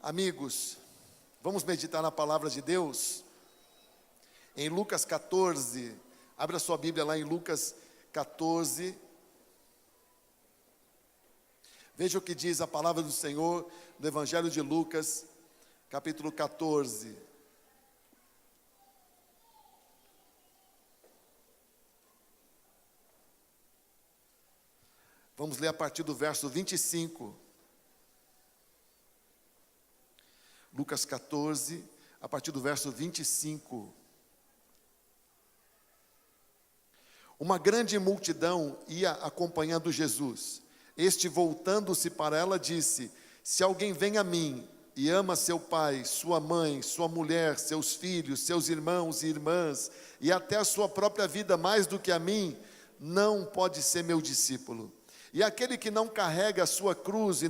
Amigos, vamos meditar na palavra de Deus? Em Lucas 14, abra sua Bíblia lá em Lucas 14. Veja o que diz a palavra do Senhor no Evangelho de Lucas, capítulo 14. Vamos ler a partir do verso 25. Lucas 14, a partir do verso 25. Uma grande multidão ia acompanhando Jesus. Este, voltando-se para ela, disse: se alguém vem a mim e ama seu pai, sua mãe, sua mulher, seus filhos, seus irmãos e irmãs, e até a sua própria vida mais do que a mim, não pode ser meu discípulo. E aquele que não carrega a sua cruz e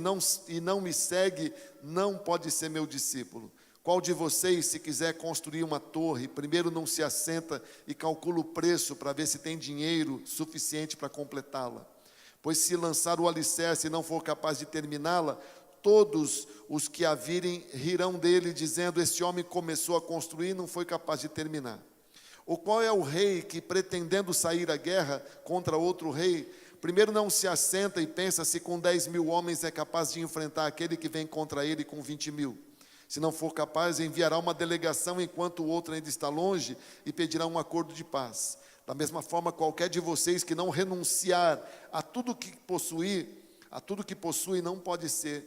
não me segue, não pode ser meu discípulo. Qual de vocês, se quiser construir uma torre, primeiro não se assenta e calcula o preço para ver se tem dinheiro suficiente para completá-la? Pois se lançar o alicerce e não for capaz de terminá-la, todos os que a virem rirão dele, dizendo: este homem começou a construir e não foi capaz de terminar. Ou qual é o rei que, pretendendo sair à guerra contra outro rei, primeiro não se assenta e pensa se com 10.000 homens é capaz de enfrentar aquele que vem contra ele com 20.000? Se não for capaz, enviará uma delegação enquanto o outro ainda está longe e pedirá um acordo de paz. Da mesma forma, qualquer de vocês que não renunciar a tudo que possui, não pode ser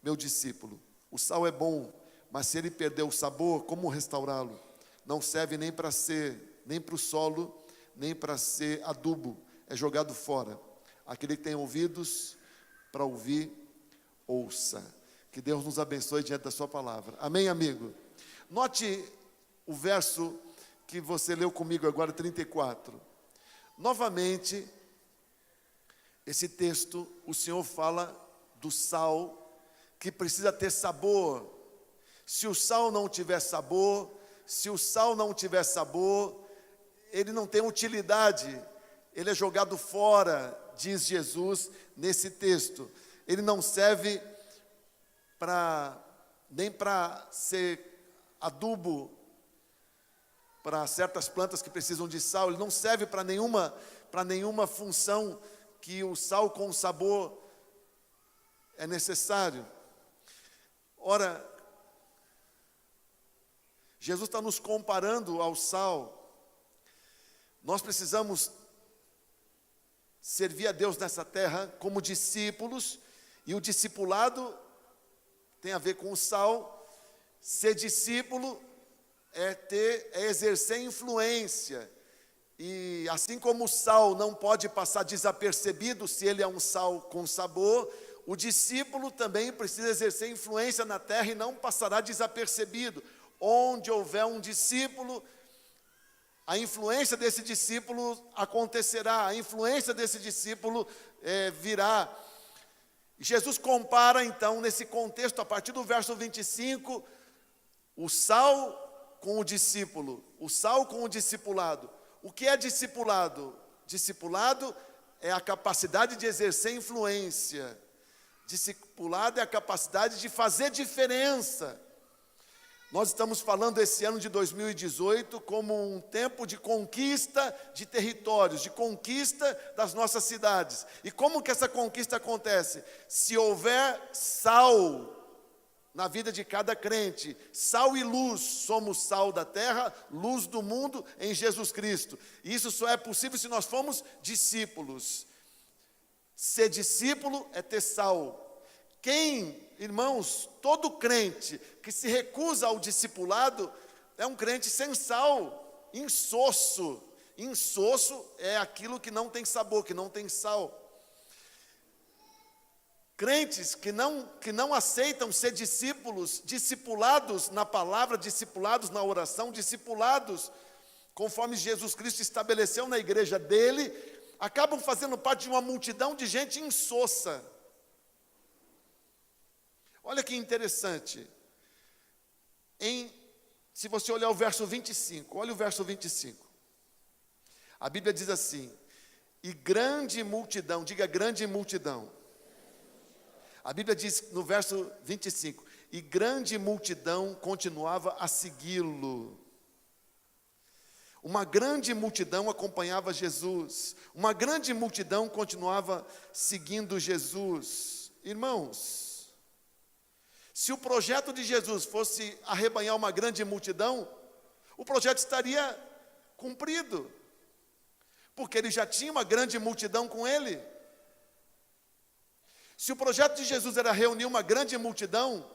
meu discípulo. O sal é bom, mas se ele perder o sabor, como restaurá-lo? Não serve nem para o solo, nem para ser adubo, é jogado fora. Aquele que tem ouvidos para ouvir, ouça. Que Deus nos abençoe diante da sua palavra. Amém, amigo? Note o verso que você leu comigo agora, 34. Novamente, esse texto, o Senhor fala do sal, que precisa ter sabor. Se o sal não tiver sabor, ele não tem utilidade, ele é jogado fora, diz Jesus nesse texto. Ele não serve nem para ser adubo para certas plantas que precisam de sal. Ele não serve para nenhuma função que o sal com sabor é necessário. Ora, Jesus está nos comparando ao sal. Nós precisamos servir a Deus nessa terra como discípulos, e o discipulado tem a ver com o sal. Ser discípulo é exercer influência, e assim como o sal não pode passar desapercebido se ele é um sal com sabor, o discípulo também precisa exercer influência na terra e não passará desapercebido. Onde houver um discípulo, a influência desse discípulo acontecerá, a influência desse discípulo virá. Jesus compara então, nesse contexto, a partir do verso 25, o sal com o discípulo, o sal com o discipulado. O que é discipulado? Discipulado é a capacidade de exercer influência. Discipulado é a capacidade de fazer diferença. Nós estamos falando esse ano de 2018 como um tempo de conquista de territórios, de conquista das nossas cidades. E como que essa conquista acontece? Se houver sal na vida de cada crente, sal e luz, somos sal da terra, luz do mundo em Jesus Cristo. E isso só é possível se nós formos discípulos. Ser discípulo é ter sal. Irmãos, todo crente que se recusa ao discipulado é um crente sem sal, insosso. Insosso é aquilo que não tem sabor, que não tem sal. Crentes que não aceitam ser discípulos, discipulados na palavra, discipulados na oração, discipulados conforme Jesus Cristo estabeleceu na igreja dele, acabam fazendo parte de uma multidão de gente insossa. Olha que interessante. Se você olhar o verso 25, olha o verso 25. A Bíblia diz assim: e grande multidão, diga grande multidão. A Bíblia diz no verso 25: e grande multidão continuava a segui-lo. Uma grande multidão acompanhava Jesus. Uma grande multidão continuava seguindo Jesus. Irmãos, se o projeto de Jesus fosse arrebanhar uma grande multidão, o projeto estaria cumprido, porque ele já tinha uma grande multidão com ele. Se o projeto de Jesus era reunir uma grande multidão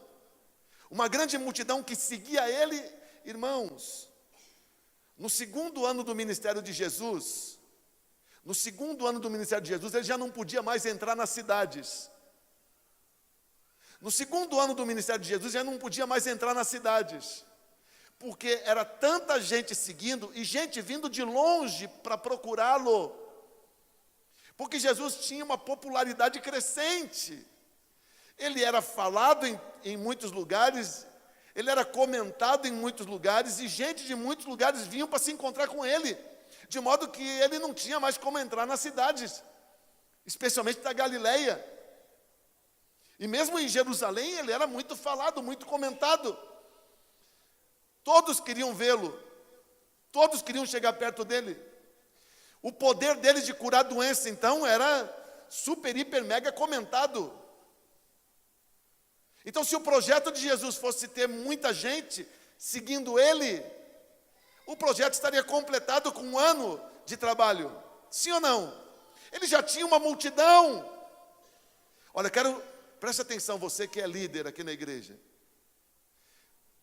que seguia ele, irmãos, no segundo ano do ministério de Jesus, ele já não podia mais entrar nas cidades. No segundo ano do ministério de Jesus, já não podia mais entrar nas cidades, porque era tanta gente seguindo e gente vindo de longe para procurá-lo, porque Jesus tinha uma popularidade crescente. Ele era falado em muitos lugares, ele era comentado em muitos lugares, e gente de muitos lugares vinham para se encontrar com ele, de modo que ele não tinha mais como entrar nas cidades, especialmente da Galileia. E mesmo em Jerusalém, ele era muito falado, muito comentado. Todos queriam vê-lo, todos queriam chegar perto dele. O poder dele de curar doença, então, era super, hiper, mega comentado. Então, se o projeto de Jesus fosse ter muita gente seguindo ele, o projeto estaria completado com 1 ano de trabalho. Sim ou não? Ele já tinha uma multidão. Olha, preste atenção, você que é líder aqui na igreja.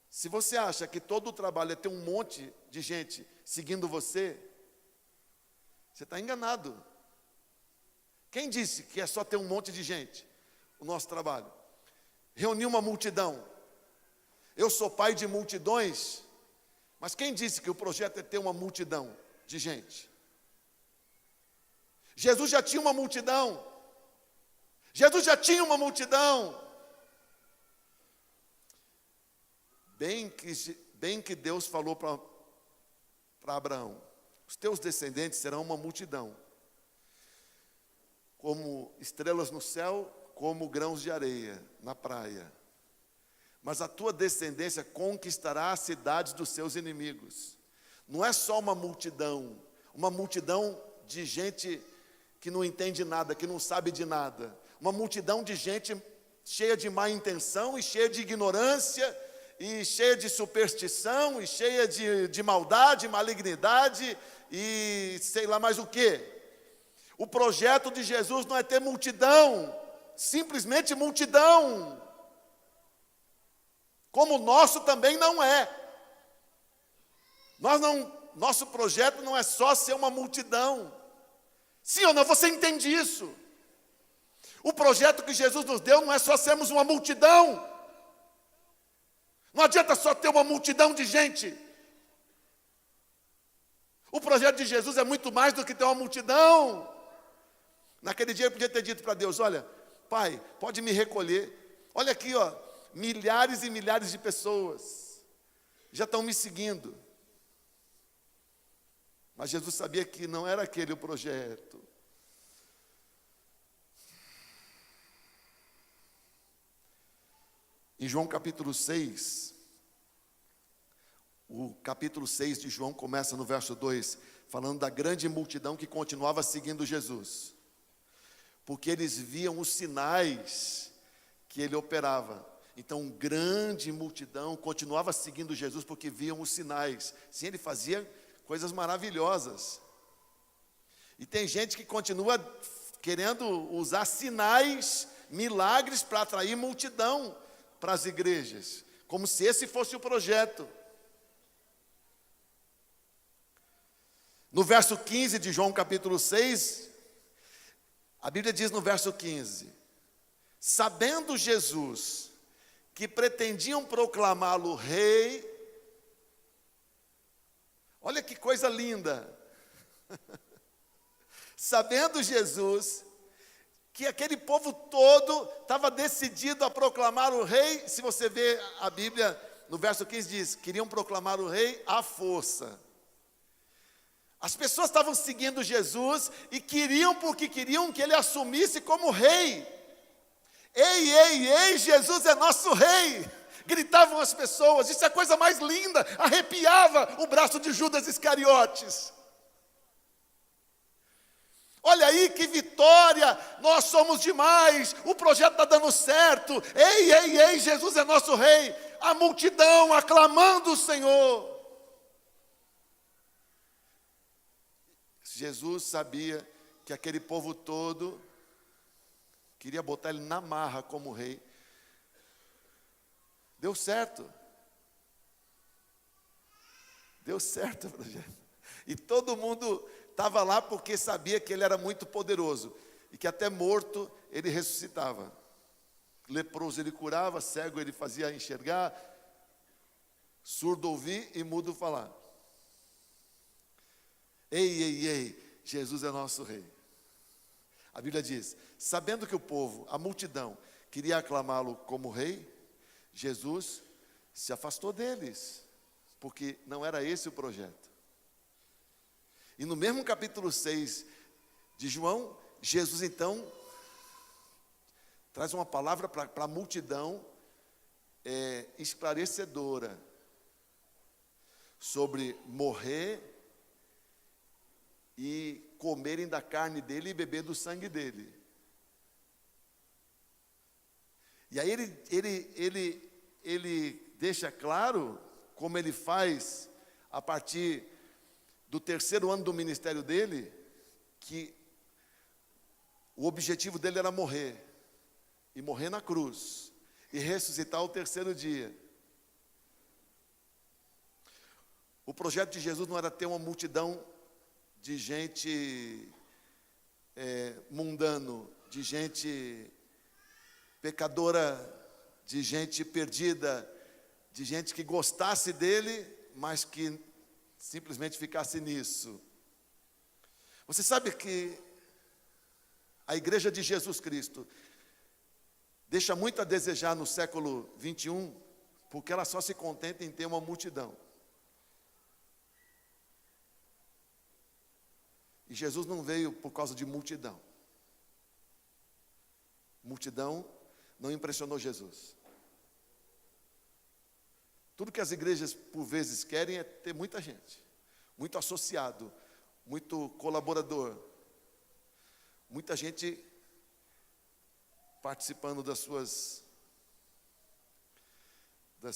Se você acha que todo o trabalho é ter um monte de gente seguindo você está enganado. Quem disse que é só ter um monte de gente, o nosso trabalho? Reunir uma multidão. Eu sou pai de multidões, mas quem disse que o projeto é ter uma multidão de gente? Jesus já tinha uma multidão. Jesus já tinha uma multidão. Bem que Deus falou para Abraão: os teus descendentes serão uma multidão, como estrelas no céu, como grãos de areia na praia. Mas a tua descendência conquistará as cidades dos seus inimigos. Não é só uma multidão de gente que não entende nada, que não sabe de nada. Uma multidão de gente cheia de má intenção e cheia de ignorância, e cheia de superstição, e cheia de maldade, malignidade, e sei lá mais o quê. O projeto de Jesus não é ter multidão, simplesmente multidão, como o nosso também não é. Nosso projeto não é só ser uma multidão. Sim ou não? Você entende isso? O projeto que Jesus nos deu não é só sermos uma multidão. Não adianta só ter uma multidão de gente. O projeto de Jesus é muito mais do que ter uma multidão. Naquele dia eu podia ter dito para Deus: olha, Pai, pode me recolher. Olha aqui, ó, milhares e milhares de pessoas já estão me seguindo. Mas Jesus sabia que não era aquele o projeto. Em João capítulo 6, o capítulo 6 de João começa no verso 2, falando da grande multidão que continuava seguindo Jesus, porque eles viam os sinais que ele operava. Então, grande multidão continuava seguindo Jesus porque viam os sinais. Sim, ele fazia coisas maravilhosas. E tem gente que continua querendo usar sinais, milagres para atrair multidão para as igrejas, como se esse fosse o projeto. No verso 15 de João capítulo 6, a Bíblia diz no verso 15: sabendo Jesus que pretendiam proclamá-lo rei, olha que coisa linda, sabendo Jesus que aquele povo todo estava decidido a proclamar o rei. Se você vê a Bíblia, no verso 15 diz, queriam proclamar o rei à força. As pessoas estavam seguindo Jesus e queriam porque queriam que ele assumisse como rei. Ei, ei, ei, Jesus é nosso rei! Gritavam as pessoas, isso é a coisa mais linda, arrepiava o braço de Judas Iscariotes. Olha aí que vitória, nós somos demais, o projeto está dando certo. Ei, ei, ei, Jesus é nosso rei. A multidão aclamando o Senhor. Jesus sabia que aquele povo todo queria botar ele na marra como rei. Deu certo. Deu certo o projeto. E todo mundo estava lá porque sabia que ele era muito poderoso. E que até morto ele ressuscitava. Leproso ele curava, cego ele fazia enxergar, surdo ouvir e mudo falar. Ei, ei, ei, Jesus é nosso rei. A Bíblia diz, sabendo que o povo, a multidão, queria aclamá-lo como rei, Jesus se afastou deles, porque não era esse o projeto. E no mesmo capítulo 6 de João, Jesus então traz uma palavra para a multidão esclarecedora sobre morrer e comerem da carne dele e beber do sangue dele. E aí ele deixa claro, como ele faz a partir do 3º ano do ministério dele, que o objetivo dele era morrer, e morrer na cruz, e ressuscitar ao 3º dia. O projeto de Jesus não era ter uma multidão de gente mundano, de gente pecadora, de gente perdida, de gente que gostasse dele, mas que simplesmente ficasse nisso. Você sabe que a igreja de Jesus Cristo deixa muito a desejar no século 21, porque ela só se contenta em ter uma multidão. E Jesus não veio por causa de multidão. Multidão não impressionou Jesus. Tudo que as igrejas por vezes querem é ter muita gente, muito associado, muito colaborador, muita gente participando das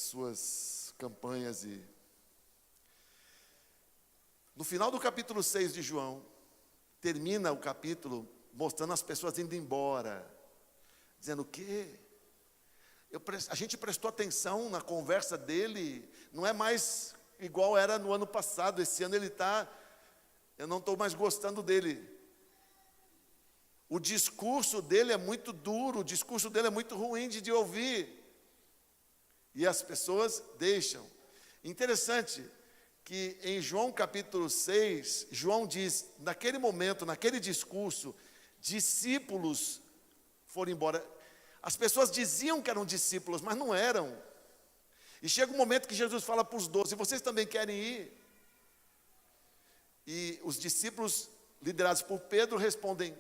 suas campanhas. E no final do capítulo 6 de João, termina o capítulo mostrando as pessoas indo embora, dizendo o quê? A gente prestou atenção na conversa dele, não é mais igual era no ano passado, esse ano eu não estou mais gostando dele. O discurso dele é muito duro, o discurso dele é muito ruim de ouvir. E as pessoas deixam. Interessante que em João capítulo 6, João diz, naquele momento, naquele discurso, discípulos foram embora. As pessoas diziam que eram discípulos, mas não eram. E chega um momento que Jesus fala para os 12, vocês também querem ir? E os discípulos, liderados por Pedro, respondem,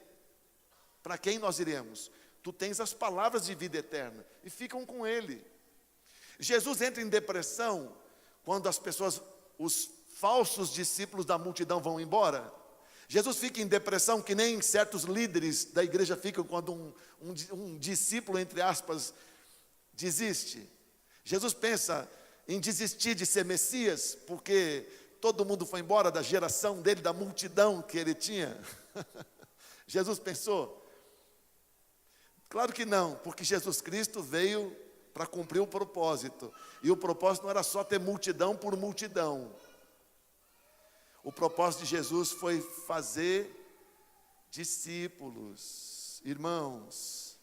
para quem nós iremos? Tu tens as palavras de vida eterna. E ficam com ele. Jesus entra em depressão quando as pessoas, os falsos discípulos da multidão vão embora. Jesus fica em depressão que nem certos líderes da igreja ficam quando um discípulo, entre aspas, desiste. Jesus pensa em desistir de ser Messias, porque todo mundo foi embora da geração dele, da multidão que ele tinha. Jesus pensou? Claro que não, porque Jesus Cristo veio para cumprir o propósito. E o propósito não era só ter multidão por multidão. O propósito de Jesus foi fazer discípulos, irmãos,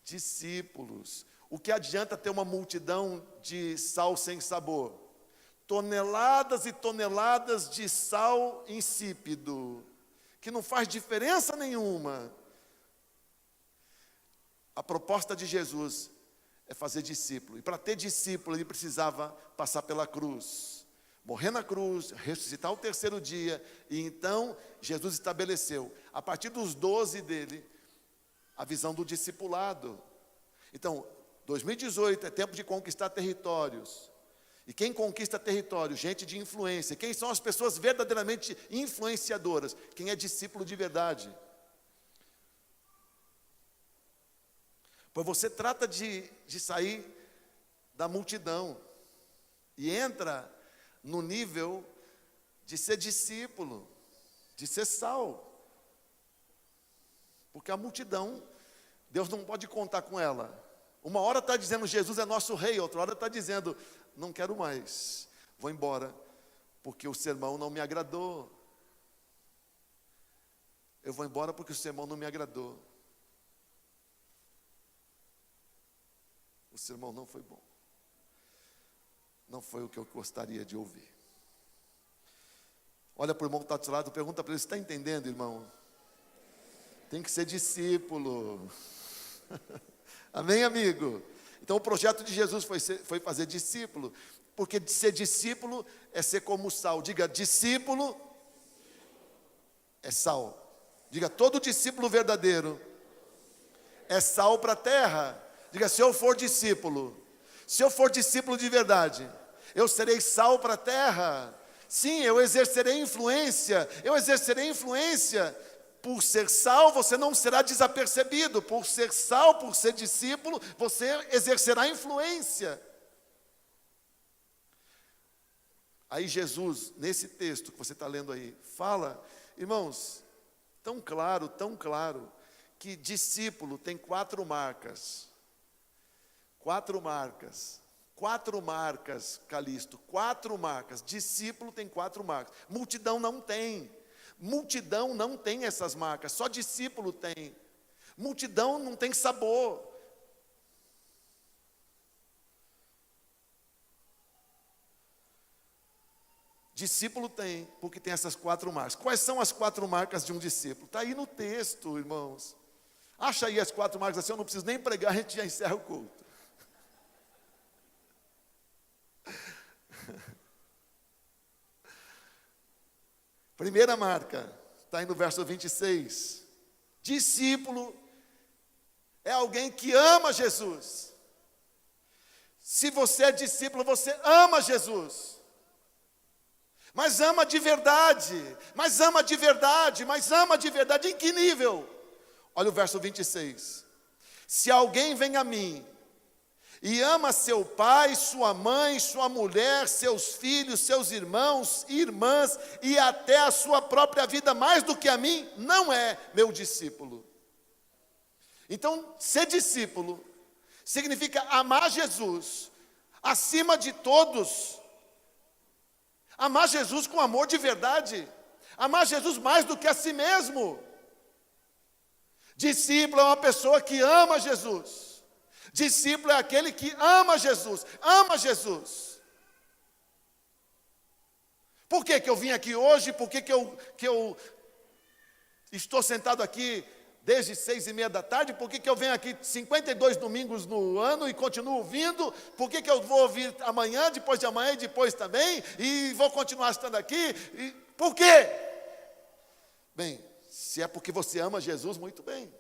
discípulos. O que adianta ter uma multidão de sal sem sabor? Toneladas e toneladas de sal insípido, que não faz diferença nenhuma. A proposta de Jesus é fazer discípulo. E para ter discípulo, ele precisava passar pela cruz. Morrer na cruz, ressuscitar ao 3º dia. E então, Jesus estabeleceu, a partir dos 12 dele, a visão do discipulado. Então, 2018 é tempo de conquistar territórios. E quem conquista território? Gente de influência. Quem são as pessoas verdadeiramente influenciadoras? Quem é discípulo de verdade. Pois você trata de sair da multidão e entra no nível de ser discípulo, de ser sal. Porque a multidão, Deus não pode contar com ela. Uma hora está dizendo Jesus é nosso rei, outra hora está dizendo não quero mais, vou embora, porque o sermão não me agradou. Eu vou embora porque o sermão não me agradou. O sermão não foi bom. Não foi o que eu gostaria de ouvir. Olha para o irmão que está do seu lado, pergunta para ele, você está entendendo, irmão? Tem que ser discípulo. Amém, amigo? Então o projeto de Jesus foi fazer discípulo, porque ser discípulo é ser como sal. Diga, discípulo é sal. Diga, todo discípulo verdadeiro é sal para a terra. Diga, se eu for discípulo de verdade, eu serei sal para a terra. Sim, eu exercerei influência. Por ser sal, você não será desapercebido. Por ser sal, por ser discípulo, você exercerá influência. Aí Jesus, nesse texto que você está lendo aí, fala, irmãos, tão claro, que discípulo tem 4 marcas. 4 marcas. 4 marcas, Calixto, 4 marcas. Discípulo tem 4 marcas. Multidão não tem. Multidão não tem essas marcas, só discípulo tem. Multidão não tem sabor. Discípulo tem, porque tem essas 4 marcas. Quais são as 4 marcas de um discípulo? Está aí no texto, irmãos. Acha aí as 4 marcas assim, eu não preciso nem pregar, a gente já encerra o culto. Primeira marca, está aí no verso 26. Discípulo é alguém que ama Jesus. Se você é discípulo, você ama Jesus. Mas ama de verdade. Em que nível? Olha o verso 26. Se alguém vem a mim e ama seu pai, sua mãe, sua mulher, seus filhos, seus irmãos e irmãs, e até a sua própria vida mais do que a mim, não é meu discípulo. Então, ser discípulo significa amar Jesus acima de todos. Amar Jesus com amor de verdade. Amar Jesus mais do que a si mesmo. Discípulo é uma pessoa que ama Jesus. Discípulo é aquele que ama Jesus. Por que eu vim aqui hoje? Por que eu estou sentado aqui desde 6:30 da tarde? Por que eu venho aqui 52 domingos no ano e continuo vindo? Por que eu vou vir amanhã, depois de amanhã e depois também? E vou continuar estando aqui? Por quê? Bem, se é porque você ama Jesus, muito bem.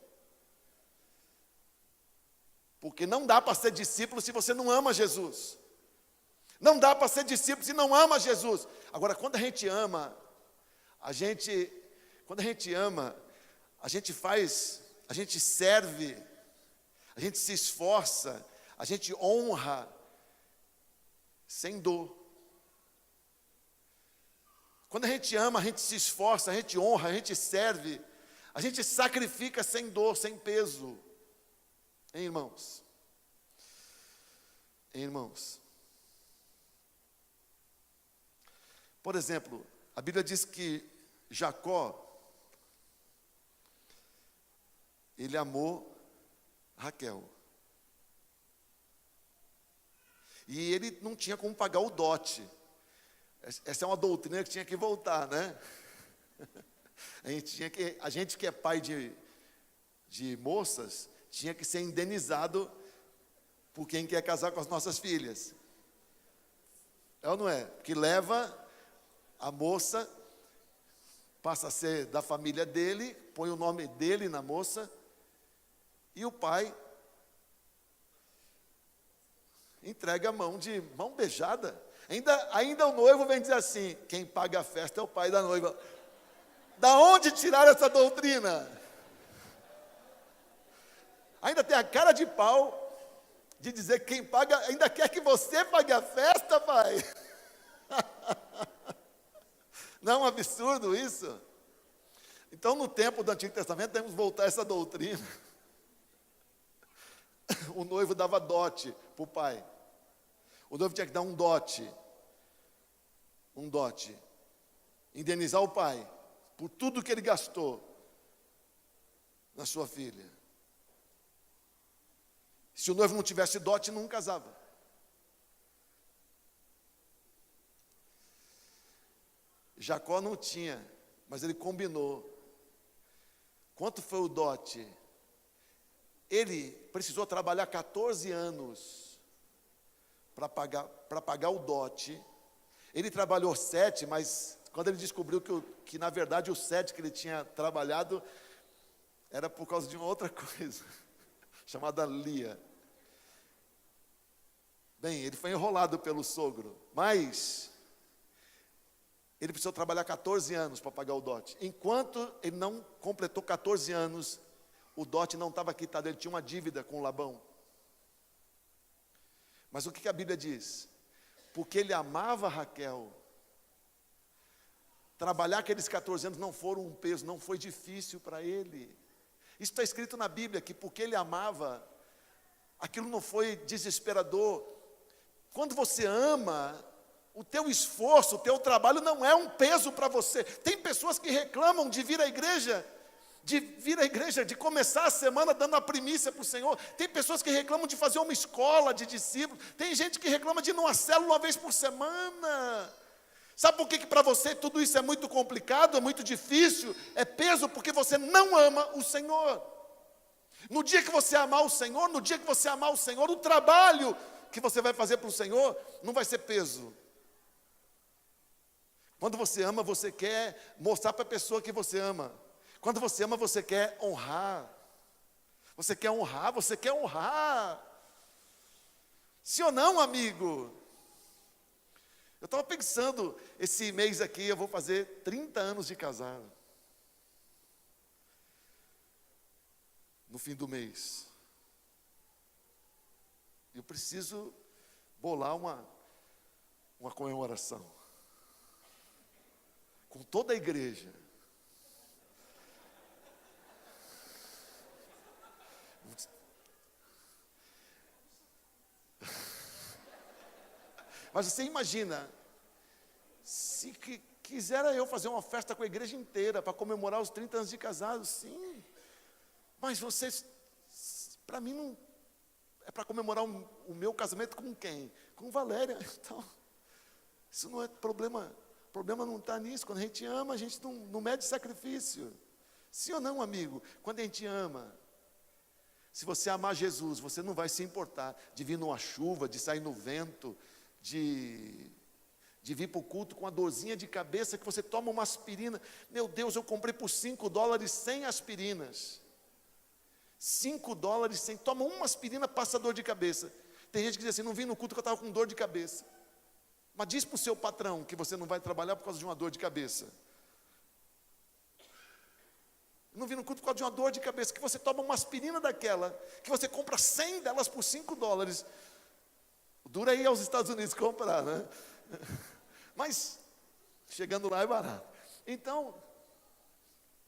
Porque não dá para ser discípulo se você não ama Jesus. Não dá para ser discípulo se não ama Jesus. Agora, quando a gente ama, a gente faz, a gente serve, a gente se esforça, a gente honra, sem dor. Quando a gente ama, a gente se esforça, a gente honra, a gente serve, a gente sacrifica sem dor, sem peso. Hein, irmãos? Por exemplo, a Bíblia diz que Jacó, ele amou Raquel. E ele não tinha como pagar o dote. Essa é uma doutrina que tinha que voltar, né? A gente que é pai de moças, tinha que ser indenizado por quem quer casar com as nossas filhas. É ou não é? Que leva a moça, passa a ser da família dele, põe o nome dele na moça, e o pai entrega a mão de mão beijada. Ainda o noivo vem dizer assim: quem paga a festa é o pai da noiva. Da onde tiraram essa doutrina? Ainda tem a cara de pau de dizer que quem paga, ainda quer que você pague a festa, pai. Não é um absurdo isso? Então, no tempo do Antigo Testamento, temos que voltar a essa doutrina. O noivo dava dote para o pai. O noivo tinha que dar um dote. Indenizar o pai por tudo que ele gastou na sua filha. Se o noivo não tivesse dote, não casava. Jacó não tinha, mas ele combinou. Quanto foi o dote? Ele precisou trabalhar 14 anos para pagar o dote. Ele trabalhou 7, mas quando ele descobriu que na verdade o 7 que ele tinha trabalhado era por causa de uma outra coisa, chamada Lia. Bem, ele foi enrolado pelo sogro, mas ele precisou trabalhar 14 anos para pagar o dote. Enquanto ele não completou 14 anos, o dote não estava quitado, ele tinha uma dívida com Labão. Mas o que a Bíblia diz? Porque ele amava Raquel. Trabalhar aqueles 14 anos não foram um peso, não foi difícil para ele. Isso está escrito na Bíblia, que porque ele amava, aquilo não foi desesperador. Quando você ama, o teu esforço, o teu trabalho não é um peso para você. Tem pessoas que reclamam de vir à igreja, de começar a semana dando a primícia para o Senhor. Tem pessoas que reclamam de fazer uma escola de discípulos. Tem gente que reclama de ir numa célula uma vez por semana. Sabe por que para você tudo isso é muito complicado, é muito difícil? É peso porque você não ama o Senhor. No dia que você amar o Senhor, o trabalho que você vai fazer para o Senhor não vai ser peso. Quando você ama, você quer mostrar para a pessoa que você ama. Quando você ama, você quer honrar. Você quer honrar. Sim ou não, amigo? Eu estava pensando, esse mês aqui eu vou fazer 30 anos de casado. No fim do mês. Eu preciso bolar uma comemoração. Com toda a igreja. Mas você imagina, se quisera eu fazer uma festa com a igreja inteira para comemorar os 30 anos de casado, sim. Mas vocês, para mim, não é para comemorar o meu casamento com quem? Com Valéria. Então, isso não é problema. O problema não está nisso. Quando a gente ama, a gente não mede sacrifício. Sim ou não, amigo? Quando a gente ama, se você amar Jesus, você não vai se importar de vir numa chuva, de sair no vento, de vir para o culto com a dorzinha de cabeça que você toma uma aspirina. Meu Deus, eu comprei por $5 100 aspirinas. $5 100, toma uma aspirina, passa dor de cabeça. Tem gente que diz assim, não vim no culto porque eu estava com dor de cabeça. Mas diz para o seu patrão que você não vai trabalhar por causa de uma dor de cabeça. Não vim no culto por causa de uma dor de cabeça, que você toma uma aspirina daquela, que você compra 100 delas por $5. Dura aí aos Estados Unidos comprar, né? Mas, chegando lá é barato. Então,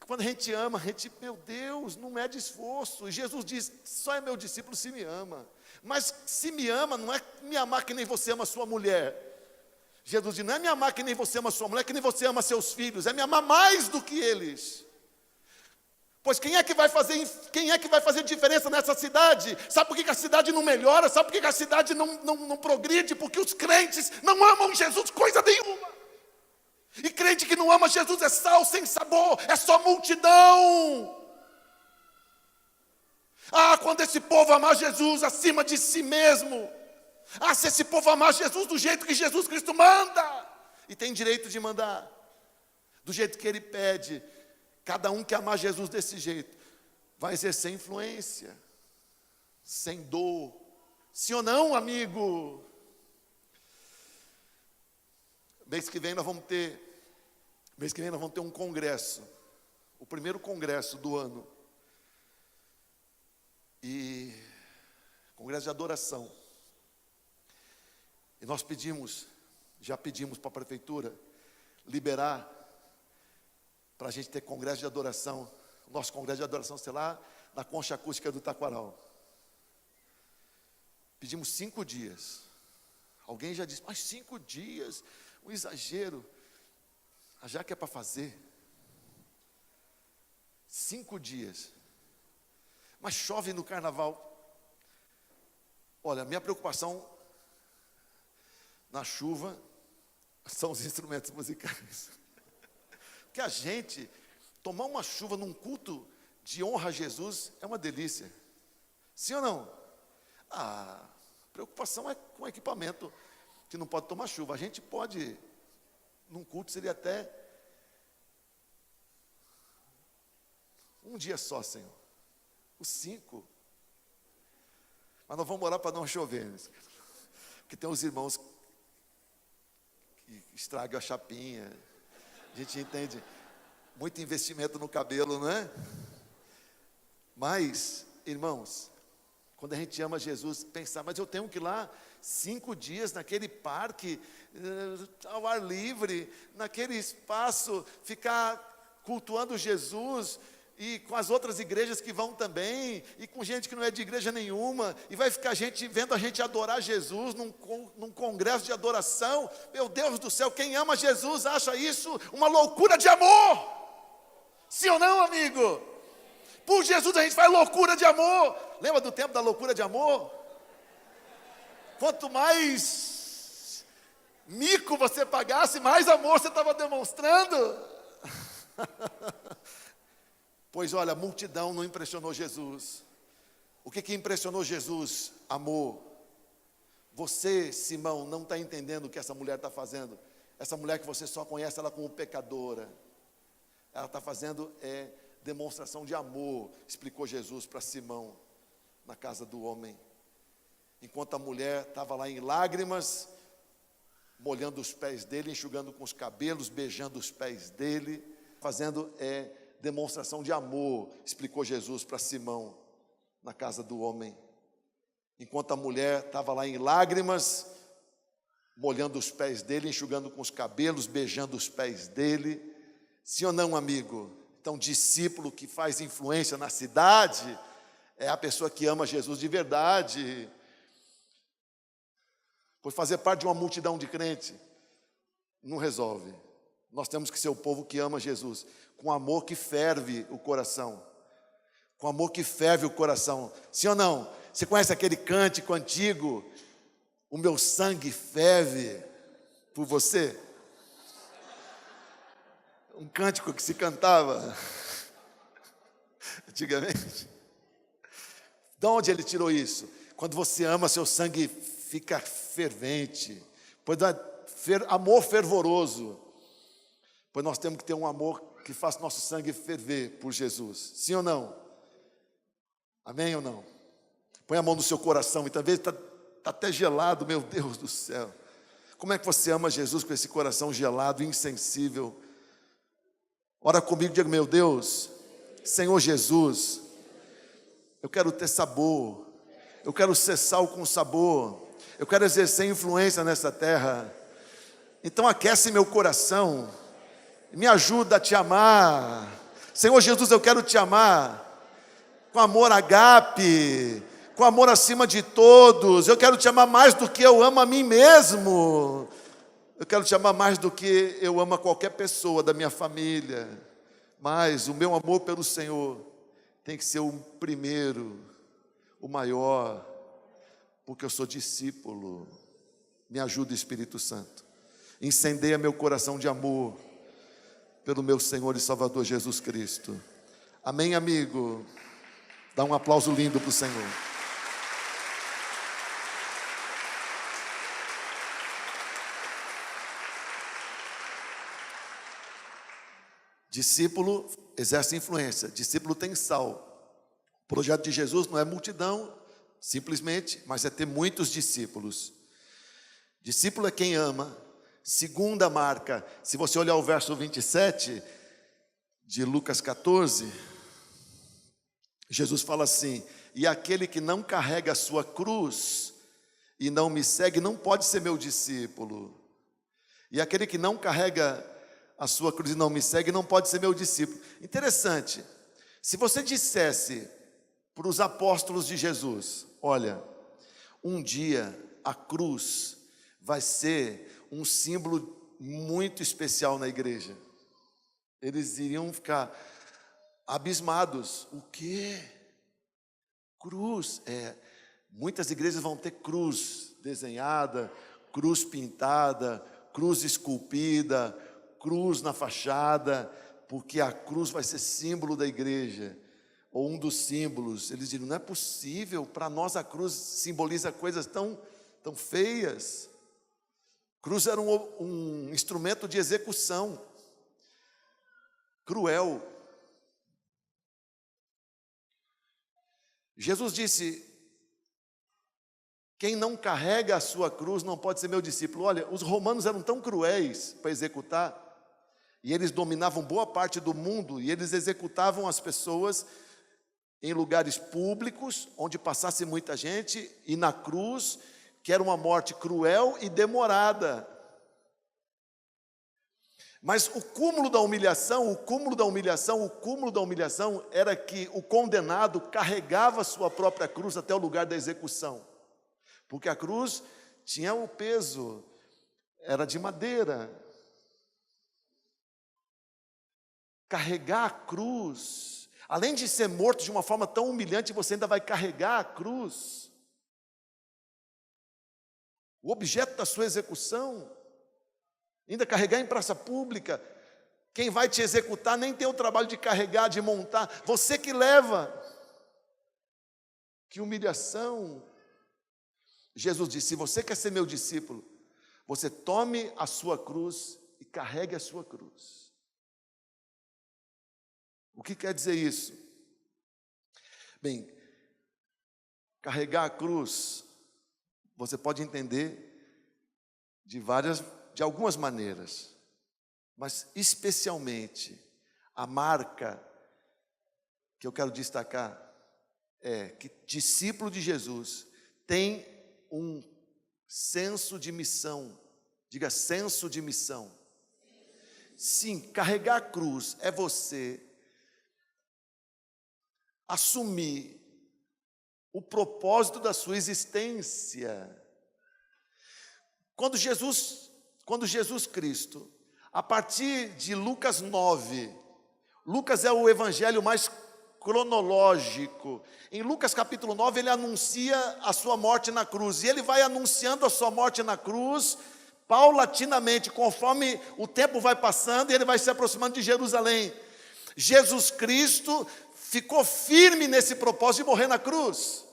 quando a gente ama, meu Deus, não mede esforço. E Jesus diz, só é meu discípulo se me ama. Mas se me ama, não é me amar que nem você ama sua mulher. Jesus diz, não é me amar que nem você ama sua mulher, que nem você ama seus filhos. É me amar mais do que eles. Pois quem é que vai fazer diferença nessa cidade? Sabe por que a cidade não melhora? Sabe por que a cidade não progride? Porque os crentes não amam Jesus coisa nenhuma. E crente que não ama Jesus é sal sem sabor, é só multidão. Ah, quando esse povo amar Jesus acima de si mesmo. Ah, se esse povo amar Jesus do jeito que Jesus Cristo manda. E tem direito de mandar. Do jeito que Ele pede. Cada um que amar Jesus desse jeito vai exercer influência, sem dor, Sim ou não, amigo? Mês que vem nós vamos ter um congresso, o primeiro congresso do ano. E congresso de adoração. E nós já pedimos para a prefeitura liberar para a gente ter congresso de adoração. O nosso congresso de adoração, sei lá, na Concha Acústica do Taquaral. Pedimos 5 dias. Alguém já disse, mas 5 dias, um exagero. Já que é para fazer. 5 dias. Mas chove no carnaval. Olha, minha preocupação na chuva são os instrumentos musicais. Porque a gente, tomar uma chuva num culto de honra a Jesus é uma delícia. Sim ou não? A preocupação é com o equipamento, que não pode tomar chuva. A gente pode, num culto seria até um dia só, Senhor. Os 5. Mas nós vamos orar para não chover. Porque tem uns irmãos que estragam a chapinha. A gente entende. Muito investimento no cabelo, não é? Mas, irmãos, quando a gente ama Jesus, pensar, mas eu tenho que ir lá 5 dias naquele parque, ao ar livre, naquele espaço, ficar cultuando Jesus, e com as outras igrejas que vão também, e com gente que não é de igreja nenhuma, e vai ficar vendo a gente adorar Jesus num congresso de adoração. Meu Deus do céu, quem ama Jesus acha isso uma loucura de amor. Sim ou não, amigo? Por Jesus a gente faz loucura de amor. Lembra do tempo da loucura de amor? Quanto mais mico você pagasse, mais amor você estava demonstrando. Pois olha, a multidão não impressionou Jesus. O que impressionou Jesus? Amor. Você, Simão, não está entendendo o que essa mulher está fazendo. Essa mulher que você só conhece ela como pecadora. Ela está fazendo demonstração de amor, explicou Jesus para Simão, na casa do homem. Enquanto a mulher estava lá em lágrimas, molhando os pés dele, enxugando com os cabelos, beijando os pés dele, fazendo demonstração de amor, explicou Jesus para Simão, na casa do homem. Enquanto a mulher estava lá em lágrimas, molhando os pés dele, enxugando com os cabelos, beijando os pés dele. Sim ou não, amigo? Então, discípulo que faz influência na cidade é a pessoa que ama Jesus de verdade. Pois fazer parte de uma multidão de crente não resolve. Nós temos que ser o povo que ama Jesus, com amor que ferve o coração. Com amor que ferve o coração. Sim ou não? Você conhece aquele cântico antigo? O meu sangue ferve por você? Um cântico que se cantava antigamente. De onde ele tirou isso? Quando você ama, seu sangue fica fervente. Pois amor fervoroso. Pois nós temos que ter um amor que faça nosso sangue ferver por Jesus. Sim ou não? Amém ou não? Põe a mão no seu coração e talvez está até gelado, meu Deus do céu. Como é que você ama Jesus com esse coração gelado, insensível? Ora comigo, diga, meu Deus, Senhor Jesus, eu quero ter sabor, eu quero ser sal com sabor, eu quero exercer influência nessa terra. Então aquece meu coração, me ajuda a te amar. Senhor Jesus, eu quero te amar com amor agape, com amor acima de todos. Eu quero te amar mais do que eu amo a mim mesmo. Eu quero te amar mais do que eu amo a qualquer pessoa da minha família. Mas o meu amor pelo Senhor tem que ser o primeiro, o maior, porque eu sou discípulo. Me ajuda, Espírito Santo. Incendeia meu coração de amor pelo meu Senhor e Salvador Jesus Cristo. Amém, amigo? Dá um aplauso lindo para o Senhor. Discípulo exerce influência, discípulo tem sal. O projeto de Jesus não é multidão, simplesmente, mas é ter muitos discípulos. Discípulo é quem ama. Segunda marca, se você olhar o verso 27 de Lucas 14, Jesus fala assim: e aquele que não carrega a sua cruz e não me segue, não pode ser meu discípulo. E aquele que não carrega a sua cruz e não me segue, não pode ser meu discípulo. Interessante, se você dissesse para os apóstolos de Jesus: olha, um dia a cruz vai ser um símbolo muito especial na igreja, eles iriam ficar abismados. O quê? Cruz? Muitas igrejas vão ter cruz desenhada, cruz pintada, cruz esculpida, cruz na fachada, porque a cruz vai ser símbolo da igreja, ou um dos símbolos. Eles diriam: não é possível, para nós a cruz simboliza coisas tão feias. Cruz era um instrumento de execução cruel. Jesus disse: quem não carrega a sua cruz não pode ser meu discípulo. Olha, os romanos eram tão cruéis para executar, e eles dominavam boa parte do mundo, e eles executavam as pessoas em lugares públicos, onde passasse muita gente, e na cruz, que era uma morte cruel e demorada. Mas o cúmulo da humilhação era que o condenado carregava a sua própria cruz até o lugar da execução. Porque a cruz tinha o peso, era de madeira. Carregar a cruz, além de ser morto de uma forma tão humilhante, você ainda vai carregar a cruz, o objeto da sua execução, ainda carregar em praça pública. Quem vai te executar nem tem o trabalho de carregar, de montar, você que leva. Que humilhação! Jesus disse: se você quer ser meu discípulo, você tome a sua cruz e carregue a sua cruz. O que quer dizer isso? Bem, carregar a cruz, você pode entender de algumas maneiras, mas especialmente a marca que eu quero destacar é que discípulo de Jesus tem um senso de missão. Diga: senso de missão. Sim, carregar a cruz é você assumir o propósito da sua existência. Quando Jesus Cristo, a partir de Lucas 9, Lucas é o evangelho mais cronológico. Em Lucas capítulo 9, ele anuncia a sua morte na cruz, e ele vai anunciando a sua morte na cruz, paulatinamente, conforme o tempo vai passando, e ele vai se aproximando de Jerusalém. Jesus Cristo ficou firme nesse propósito de morrer na cruz,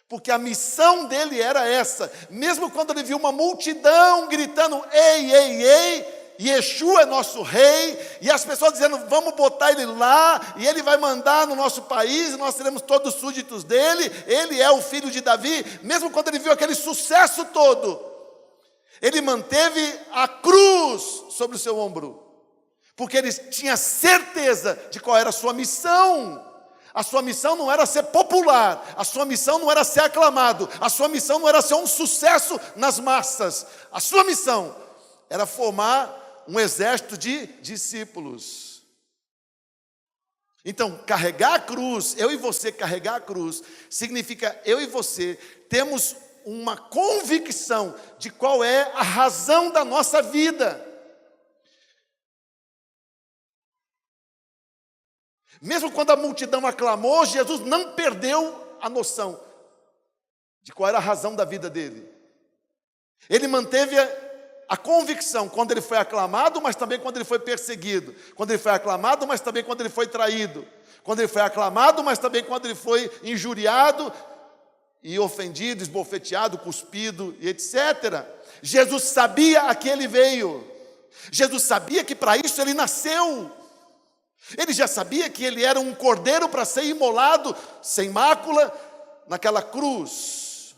porque a missão dele era essa. Mesmo quando ele viu uma multidão gritando: ei, ei, ei, Yeshua é nosso rei, e as pessoas dizendo: vamos botar ele lá, e ele vai mandar no nosso país, e nós seremos todos súditos dele, ele é o filho de Davi. Mesmo quando ele viu aquele sucesso todo, ele manteve a cruz sobre o seu ombro, porque ele tinha certeza de qual era a sua missão. A sua missão não era ser popular, a sua missão não era ser aclamado, a sua missão não era ser um sucesso nas massas, a sua missão era formar um exército de discípulos. Então, carregar a cruz, eu e você carregar a cruz, significa eu e você temos uma convicção de qual é a razão da nossa vida. Mesmo quando a multidão aclamou, Jesus não perdeu a noção de qual era a razão da vida dele. Ele manteve a convicção quando ele foi aclamado, mas também quando ele foi perseguido. Quando ele foi aclamado, mas também quando ele foi traído. Quando ele foi aclamado, mas também quando ele foi injuriado e ofendido, esbofeteado, cuspido e etc. Jesus sabia a que ele veio. Jesus sabia que para isso ele nasceu. Ele já sabia que ele era um cordeiro para ser imolado, sem mácula, naquela cruz.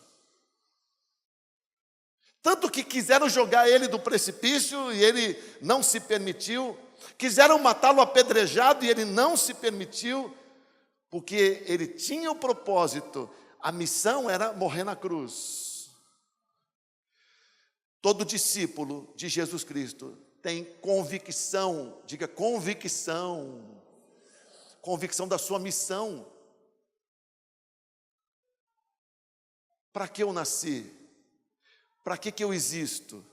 Tanto que quiseram jogar ele do precipício e ele não se permitiu. Quiseram matá-lo apedrejado e ele não se permitiu, porque ele tinha o propósito, a missão era morrer na cruz. Todo discípulo de Jesus Cristo tem convicção, diga convicção, convicção da sua missão. Para que eu nasci? Para que eu existo?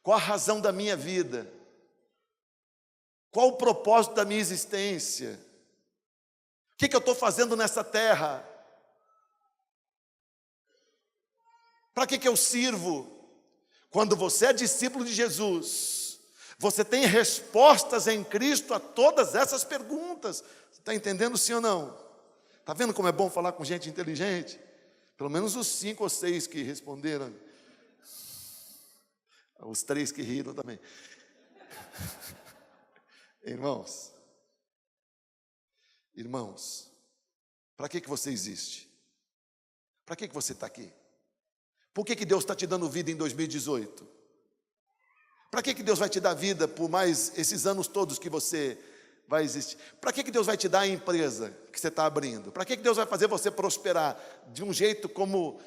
Qual a razão da minha vida? Qual o propósito da minha existência? O que eu estou fazendo nessa terra? Para que eu sirvo? Quando você é discípulo de Jesus, você tem respostas em Cristo a todas essas perguntas. Você está entendendo, sim ou não? Está vendo como é bom falar com gente inteligente? Pelo menos os 5 ou 6 que responderam. Os 3 que riram também. Irmãos, para que você existe? Para que você está aqui? Por que Deus está te dando vida em 2018? Para que Deus vai te dar vida por mais esses anos todos que você vai existir? Para que Deus vai te dar a empresa que você está abrindo? Para que Deus vai fazer você prosperar de um jeito como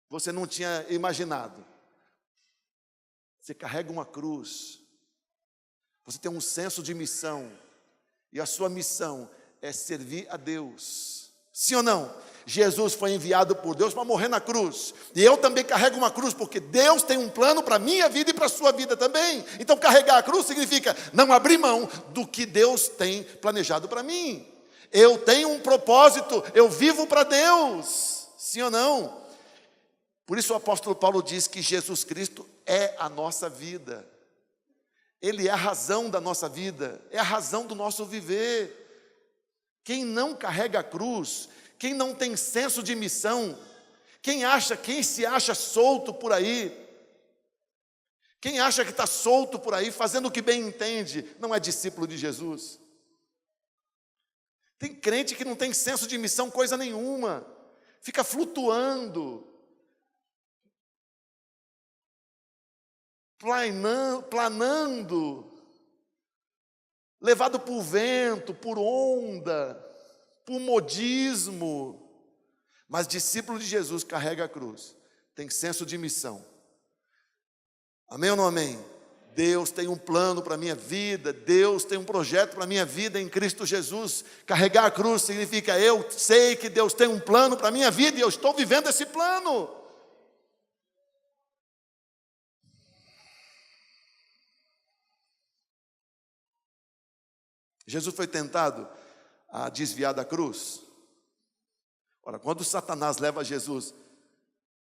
você não tinha imaginado? Você carrega uma cruz, você tem um senso de missão, e a sua missão é servir a Deus. Sim ou não? Jesus foi enviado por Deus para morrer na cruz, e eu também carrego uma cruz, porque Deus tem um plano para a minha vida e para a sua vida também. Então carregar a cruz significa não abrir mão do que Deus tem planejado para mim. Eu tenho um propósito, eu vivo para Deus. Sim ou não? Por isso o apóstolo Paulo diz que Jesus Cristo é a nossa vida. Ele é a razão da nossa vida, é a razão do nosso viver. Quem não carrega a cruz, quem não tem senso de missão, quem se acha solto por aí, quem acha que está solto por aí, fazendo o que bem entende, não é discípulo de Jesus. Tem crente que não tem senso de missão coisa nenhuma, fica flutuando, planando, levado por vento, por onda, por modismo. Mas discípulo de Jesus carrega a cruz, tem senso de missão. Amém ou não amém? Deus tem um plano para a minha vida, Deus tem um projeto para a minha vida em Cristo Jesus. Carregar a cruz significa eu sei que Deus tem um plano para a minha vida e eu estou vivendo esse plano. Jesus foi tentado a desviar da cruz. Ora, quando Satanás leva Jesus,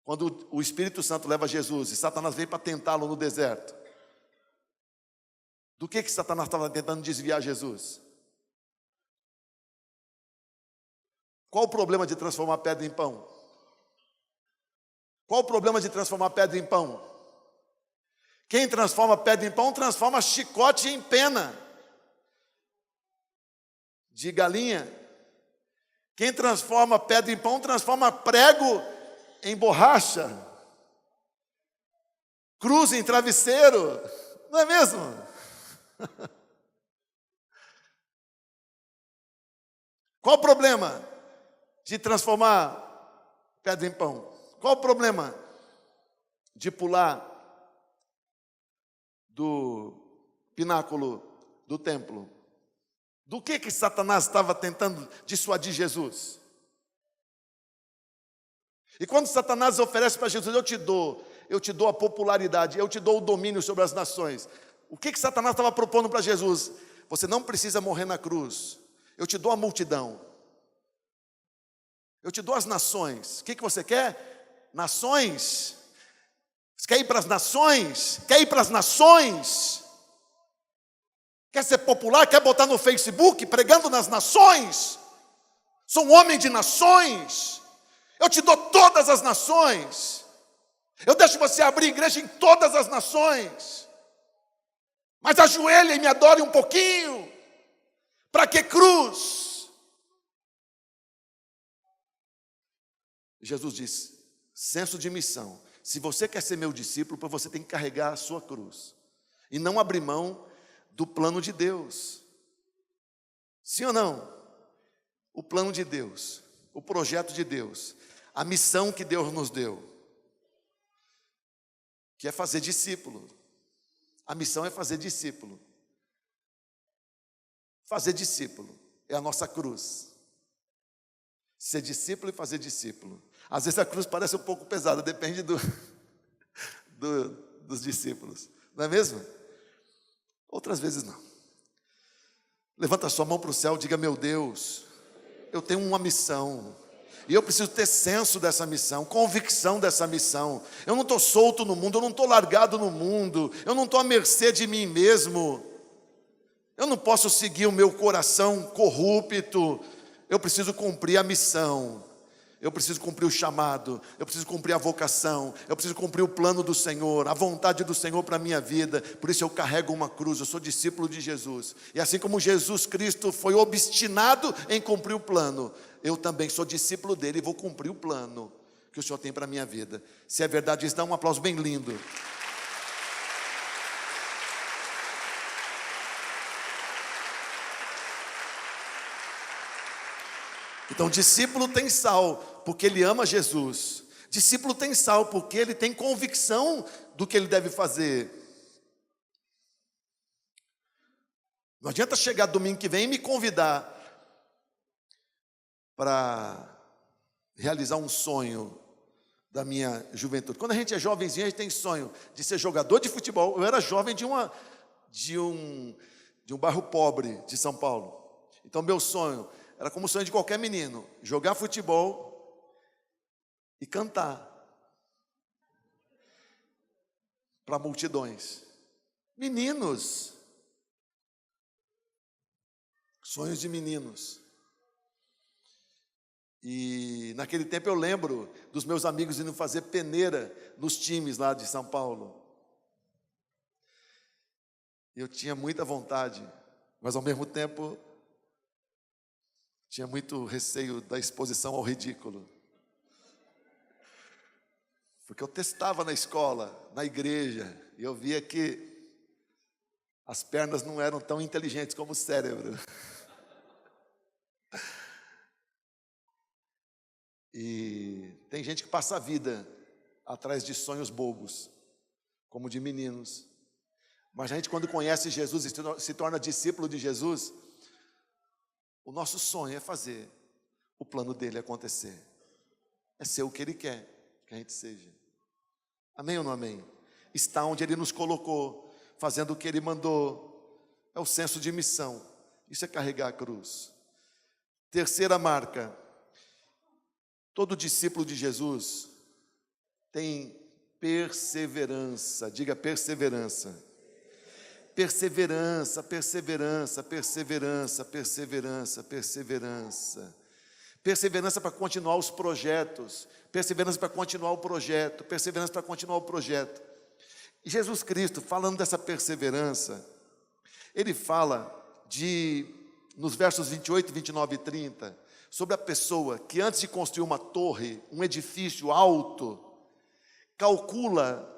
quando o Espírito Santo leva Jesus e Satanás veio para tentá-lo no deserto, do que Satanás estava tentando desviar Jesus? Qual o problema de transformar pedra em pão? Qual o problema de transformar pedra em pão? Quem transforma pedra em pão, transforma chicote em pena de galinha. Quem transforma pedra em pão, transforma prego em borracha, cruz em travesseiro, não é mesmo? Qual o problema de transformar pedra em pão? Qual o problema de pular do pináculo do templo? Do que Satanás estava tentando dissuadir Jesus? E quando Satanás oferece para Jesus, eu te dou a popularidade, eu te dou o domínio sobre as nações. O que Satanás estava propondo para Jesus? Você não precisa morrer na cruz, eu te dou a multidão, eu te dou as nações. O que você quer? Nações? Você quer ir para as nações? Quer ir para as nações? Quer ser popular? Quer botar no Facebook pregando nas nações? Sou um homem de nações. Eu te dou todas as nações. Eu deixo você abrir igreja em todas as nações. Mas ajoelhe e me adore um pouquinho. Para que cruz? Jesus diz, senso de missão. Se você quer ser meu discípulo, você tem que carregar a sua cruz. E não abrir mão do plano de Deus. Sim ou não? O plano de Deus, o projeto de Deus, a missão que Deus nos deu, que é fazer discípulo. A missão é fazer discípulo. Fazer discípulo é a nossa cruz. Ser discípulo e fazer discípulo. Às vezes a cruz parece um pouco pesada, depende dos discípulos. Não é mesmo? Outras vezes não. Levanta a sua mão para o céu e diga, meu Deus, eu tenho uma missão. E eu preciso ter senso dessa missão, convicção dessa missão. Eu não estou solto no mundo, eu não estou largado no mundo. Eu não estou à mercê de mim mesmo. Eu não posso seguir o meu coração corrupto. Eu preciso cumprir a missão. Eu preciso cumprir o chamado. Eu preciso cumprir a vocação. Eu preciso cumprir o plano do Senhor, a vontade do Senhor para a minha vida. Por isso eu carrego uma cruz, eu sou discípulo de Jesus. E assim como Jesus Cristo foi obstinado em cumprir o plano, eu também sou discípulo dele e vou cumprir o plano que o Senhor tem para a minha vida. Se é verdade isso, dá um aplauso bem lindo. Então, discípulo tem sal, porque ele ama Jesus. Discípulo tem sal, porque ele tem convicção do que ele deve fazer. Não adianta chegar domingo que vem e me convidar para realizar um sonho da minha juventude. Quando a gente é jovenzinho, a gente tem sonho de ser jogador de futebol. Eu era jovem de um bairro pobre de São Paulo. Então, meu sonho era como o sonho de qualquer menino, jogar futebol e cantar para multidões. Meninos, sonhos de meninos. E naquele tempo eu lembro dos meus amigos indo fazer peneira nos times lá de São Paulo. Eu tinha muita vontade, mas ao mesmo tempo tinha muito receio da exposição ao ridículo. Porque eu testava na escola, na igreja, e eu via que as pernas não eram tão inteligentes como o cérebro. E tem gente que passa a vida atrás de sonhos bobos, como de meninos. Mas a gente, quando conhece Jesus e se torna discípulo de Jesus, o nosso sonho é fazer o plano dele acontecer. É ser o que ele quer que a gente seja. Amém ou não amém? Está onde ele nos colocou, fazendo o que ele mandou. É o senso de missão. Isso é carregar a cruz. Terceira marca. Todo discípulo de Jesus tem perseverança. Diga perseverança. Perseverança, perseverança, perseverança, perseverança, perseverança. Perseverança para continuar os projetos. Perseverança para continuar o projeto. Perseverança para continuar o projeto. E Jesus Cristo, falando dessa perseverança, ele fala nos versos 28, 29 e 30, sobre a pessoa que antes de construir uma torre, um edifício alto, calcula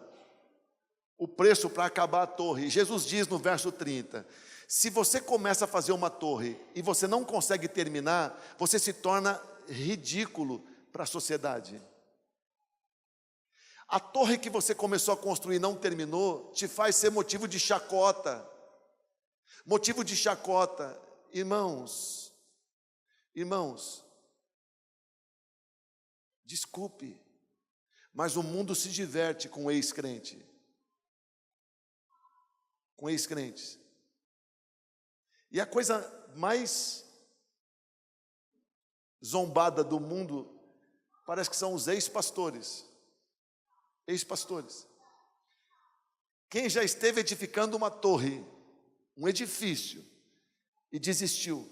o preço para acabar a torre. Jesus diz no verso 30, se você começa a fazer uma torre e você não consegue terminar, você se torna ridículo para a sociedade. A torre que você começou a construir e não terminou, te faz ser motivo de chacota. Motivo de chacota. Irmãos, desculpe, mas o mundo se diverte com ex-crente. Com ex-crentes. E a coisa mais zombada do mundo parece que são os ex-pastores. Ex-pastores. Quem já esteve edificando uma torre, um edifício, e desistiu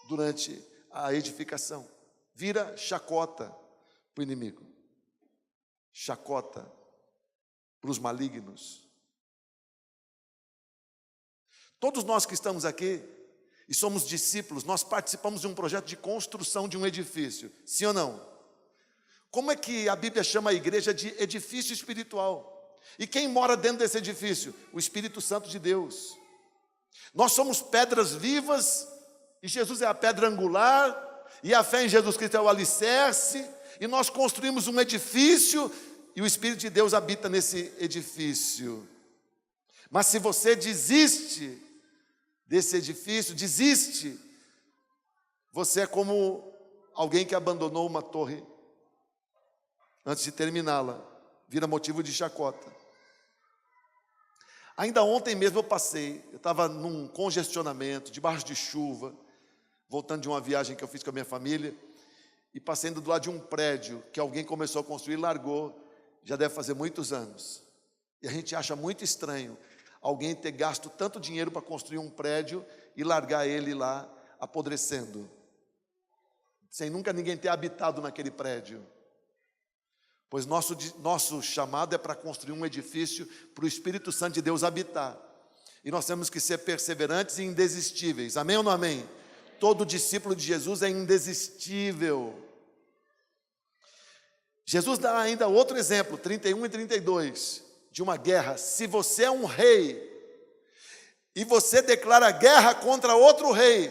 durante a edificação, vira chacota para o inimigo. Chacota para os malignos. Todos nós que estamos aqui e somos discípulos, nós participamos de um projeto de construção de um edifício, sim ou não? Como é que a Bíblia chama a igreja de edifício espiritual? E quem mora dentro desse edifício? O Espírito Santo de Deus. Nós somos pedras vivas, e Jesus é a pedra angular, e a fé em Jesus Cristo é o alicerce, e nós construímos um edifício, e o Espírito de Deus habita nesse edifício. Mas se você desiste desse edifício, você é como alguém que abandonou uma torre antes de terminá-la, vira motivo de chacota. Ainda ontem mesmo eu estava num congestionamento, debaixo de chuva, voltando de uma viagem que eu fiz com a minha família, e passei do lado de um prédio que alguém começou a construir e largou, já deve fazer muitos anos. E a gente acha muito estranho alguém ter gasto tanto dinheiro para construir um prédio e largar ele lá apodrecendo, sem nunca ninguém ter habitado naquele prédio. Pois nosso chamado é para construir um edifício para o Espírito Santo de Deus habitar. E nós temos que ser perseverantes e indesistíveis. Amém ou não amém? Todo discípulo de Jesus é indesistível. Jesus dá ainda outro exemplo, 31 e 32, de uma guerra. Se você é um rei e você declara guerra contra outro rei,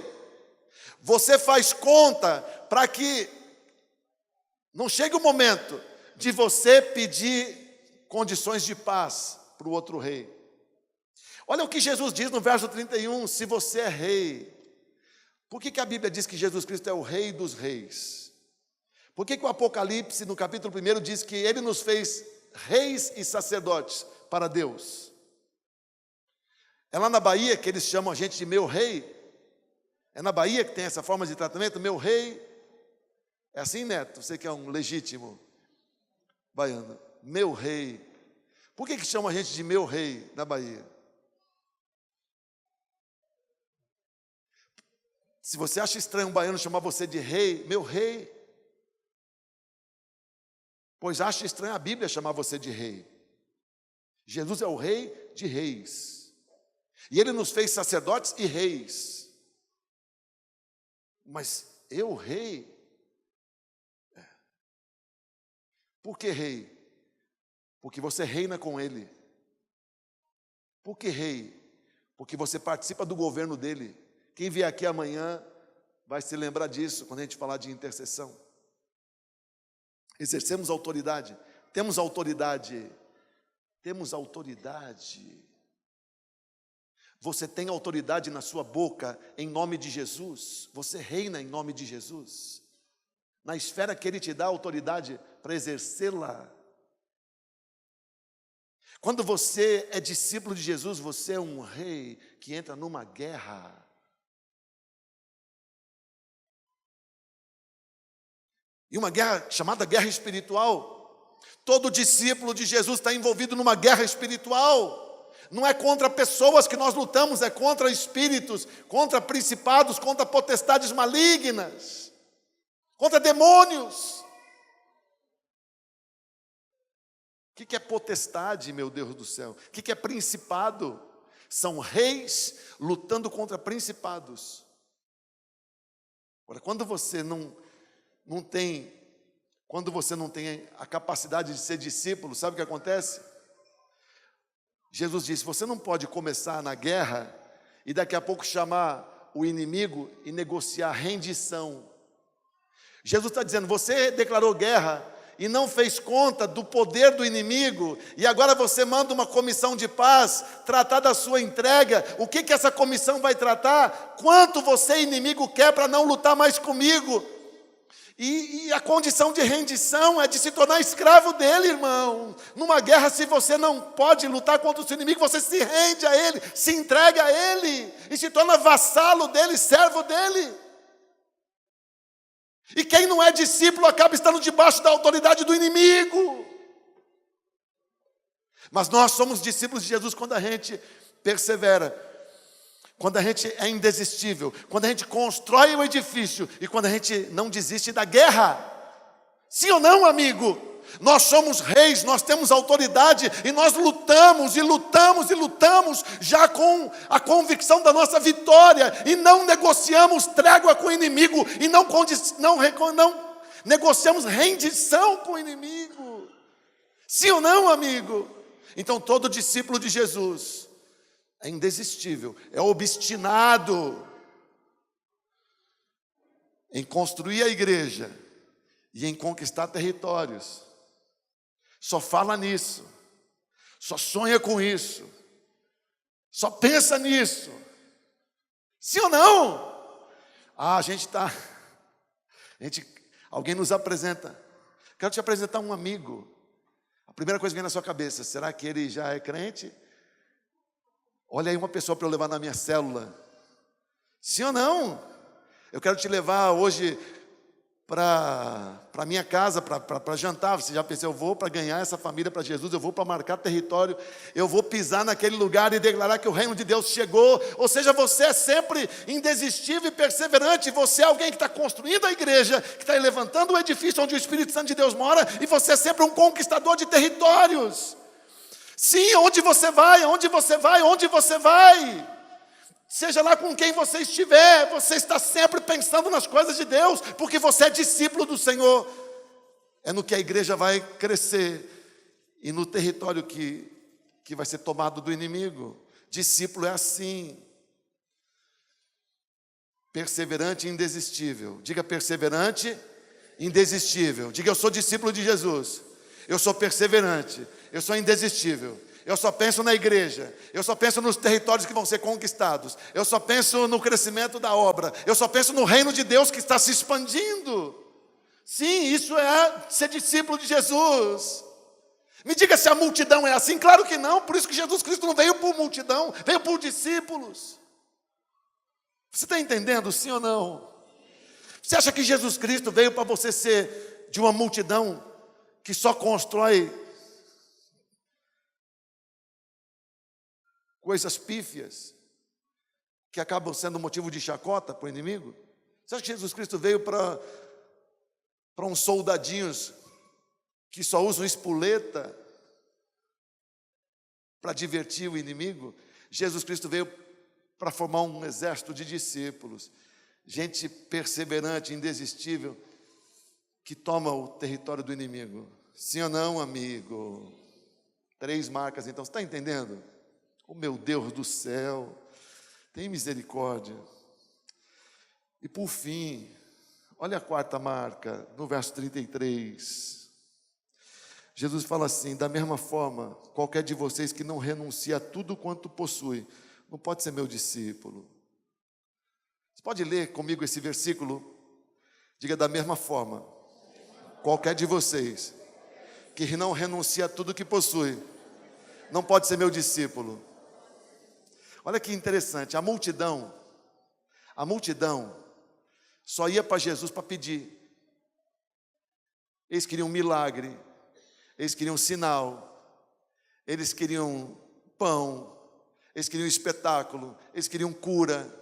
você faz conta para que não chegue o momento de você pedir condições de paz para o outro rei. Olha o que Jesus diz no verso 31, se você é rei. Por que a Bíblia diz que Jesus Cristo é o Rei dos Reis? Por que o Apocalipse, no capítulo 1, diz que Ele nos fez reis e sacerdotes para Deus? É lá na Bahia que eles chamam a gente de meu rei? É na Bahia que tem essa forma de tratamento, meu rei? É assim, Neto? Você que é um legítimo baiano. Meu rei. Por que chamam a gente de meu rei na Bahia? Se você acha estranho um baiano chamar você de rei, meu rei, pois acha estranho a Bíblia chamar você de rei. Jesus é o rei de reis. E Ele nos fez sacerdotes e reis. Mas eu, rei? Por que rei? Porque você reina com Ele. Por que rei? Porque você participa do governo dEle. Quem vier aqui amanhã vai se lembrar disso quando a gente falar de intercessão. Exercemos autoridade. Temos autoridade. Temos autoridade. Você tem autoridade na sua boca em nome de Jesus. Você reina em nome de Jesus. Na esfera que Ele te dá autoridade para exercê-la. Quando você é discípulo de Jesus, você é um rei que entra numa guerra. E uma guerra chamada guerra espiritual. Todo discípulo de Jesus está envolvido numa guerra espiritual. Não é contra pessoas que nós lutamos, é contra espíritos, contra principados, contra potestades malignas, contra demônios. O que é potestade, meu Deus do céu? O que é principado? São reis lutando contra principados. Agora, quando você não tem a capacidade de ser discípulo, sabe o que acontece? Jesus disse, você não pode começar na guerra e daqui a pouco chamar o inimigo e negociar rendição. Jesus está dizendo, você declarou guerra e não fez conta do poder do inimigo, e agora você manda uma comissão de paz tratar da sua entrega. O que essa comissão vai tratar? Quanto você, inimigo, quer para não lutar mais comigo? E a condição de rendição é de se tornar escravo dele, irmão. Numa guerra, se você não pode lutar contra o seu inimigo, você se rende a ele, se entrega a ele, e se torna vassalo dele, servo dele. E quem não é discípulo acaba estando debaixo da autoridade do inimigo. Mas nós somos discípulos de Jesus quando a gente persevera, quando a gente é indesistível, quando a gente constrói o edifício e quando a gente não desiste da guerra. Sim ou não, amigo? Nós somos reis, nós temos autoridade e nós lutamos e lutamos e lutamos já com a convicção da nossa negociamos rendição com o inimigo. Sim ou não, amigo? Então todo discípulo de Jesus é indesistível, é obstinado em construir a igreja e em conquistar territórios. Só fala nisso, só sonha com isso, só pensa nisso. Sim ou não? Alguém nos apresenta. Quero te apresentar um amigo. A primeira coisa que vem na sua cabeça, será que ele já é crente? Olha aí uma pessoa para eu levar na minha célula. Sim ou não? Eu quero te levar hoje para a minha casa, para jantar. Você já pensou, eu vou para ganhar essa família para Jesus, eu vou para marcar território, eu vou pisar naquele lugar e declarar que o reino de Deus chegou. Ou seja, você é sempre indesistível e perseverante. Você é alguém que está construindo a igreja, que está levantando o edifício onde o Espírito Santo de Deus mora, e você é sempre um conquistador de territórios. Sim, onde você vai, onde você vai, onde você vai, seja lá com quem você estiver, você está sempre pensando nas coisas de Deus, porque você é discípulo do Senhor. É no que a igreja vai crescer e no território que vai ser tomado do inimigo. Discípulo é assim, perseverante e indesistível. Diga perseverante, indesistível. Diga, eu sou discípulo de Jesus, eu sou perseverante, eu sou indesistível. Eu só penso na igreja, eu só penso nos territórios que vão ser conquistados, eu só penso no crescimento da obra, eu só penso no reino de Deus que está se expandindo. Sim, isso é ser discípulo de Jesus. Me diga se a multidão é assim. Claro que não, por isso que Jesus Cristo não veio por multidão, veio por discípulos. Você está entendendo, sim ou não? Você acha que Jesus Cristo veio para você ser de uma multidão que só constrói coisas pífias, que acabam sendo motivo de chacota para o inimigo? Você acha que Jesus Cristo veio para uns soldadinhos que só usam espoleta para divertir o inimigo? Jesus Cristo veio para formar um exército de discípulos, gente perseverante, indesistível, que toma o território do inimigo. Sim ou não, amigo? 3 marcas, então, você está entendendo? Oh, meu Deus do céu, tem misericórdia. E por fim, olha a 4ª marca, no verso 33. Jesus fala assim: da mesma forma, qualquer de vocês que não renuncia a tudo quanto possui, não pode ser meu discípulo. Você pode ler comigo esse versículo? Diga, da mesma forma, qualquer de vocês que não renuncia a tudo que possui, não pode ser meu discípulo. Olha que interessante, a multidão só ia para Jesus para pedir. Eles queriam um milagre, eles queriam um sinal, eles queriam pão, eles queriam espetáculo, eles queriam cura.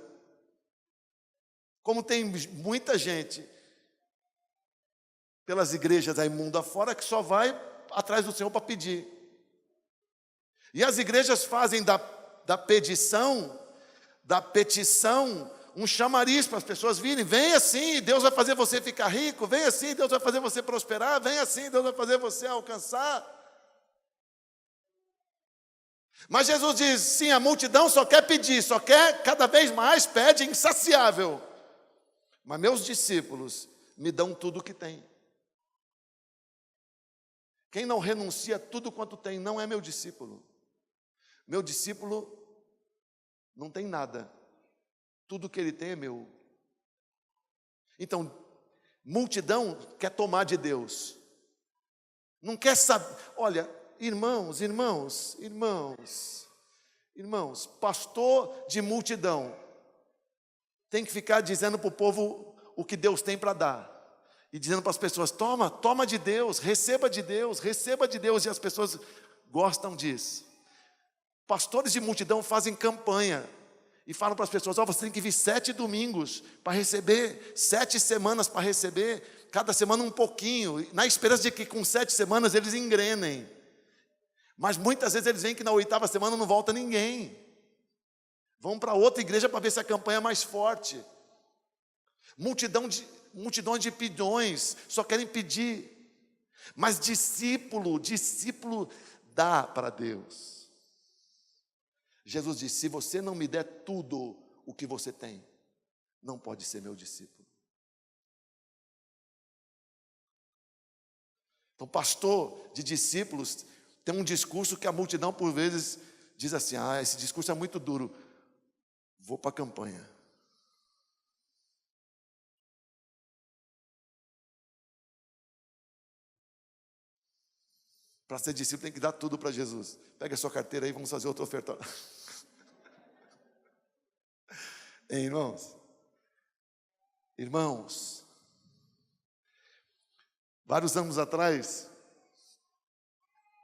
Como tem muita gente pelas igrejas aí mundo afora que só vai atrás do Senhor para pedir. E as igrejas fazem da petição um chamariz para as pessoas virem. Vem assim, Deus vai fazer você ficar rico. Vem assim, Deus vai fazer você prosperar. Vem assim, Deus vai fazer você alcançar. Mas Jesus diz, sim, a multidão só quer pedir, só quer cada vez mais, pede, insaciável. Mas meus discípulos me dão tudo o que tem. Quem não renuncia a tudo quanto tem não é meu discípulo. Meu discípulo não tem nada. Tudo que ele tem é meu. Então, multidão quer tomar de Deus. Não quer saber. Olha, irmãos, pastor de multidão tem que ficar dizendo para o povo o que Deus tem para dar. E dizendo para as pessoas, toma de Deus, receba de Deus. E as pessoas gostam disso. Pastores de multidão fazem campanha e falam para as pessoas, você tem que vir 7 domingos para receber, 7 semanas para receber, cada semana um pouquinho, na esperança de que com 7 semanas eles engrenem. Mas muitas vezes eles veem que na 8ª semana não volta ninguém. Vão para outra igreja para ver se a campanha é mais forte. Multidão multidões de pidões, só querem pedir. Mas discípulo dá para Deus. Jesus disse: se você não me der tudo o que você tem, não pode ser meu discípulo. Então, pastor de discípulos tem um discurso que a multidão por vezes diz assim: esse discurso é muito duro, vou para a campanha. Para ser discípulo tem que dar tudo para Jesus. Pega a sua carteira aí, vamos fazer outra oferta. Hein, irmãos? Irmãos, vários anos atrás,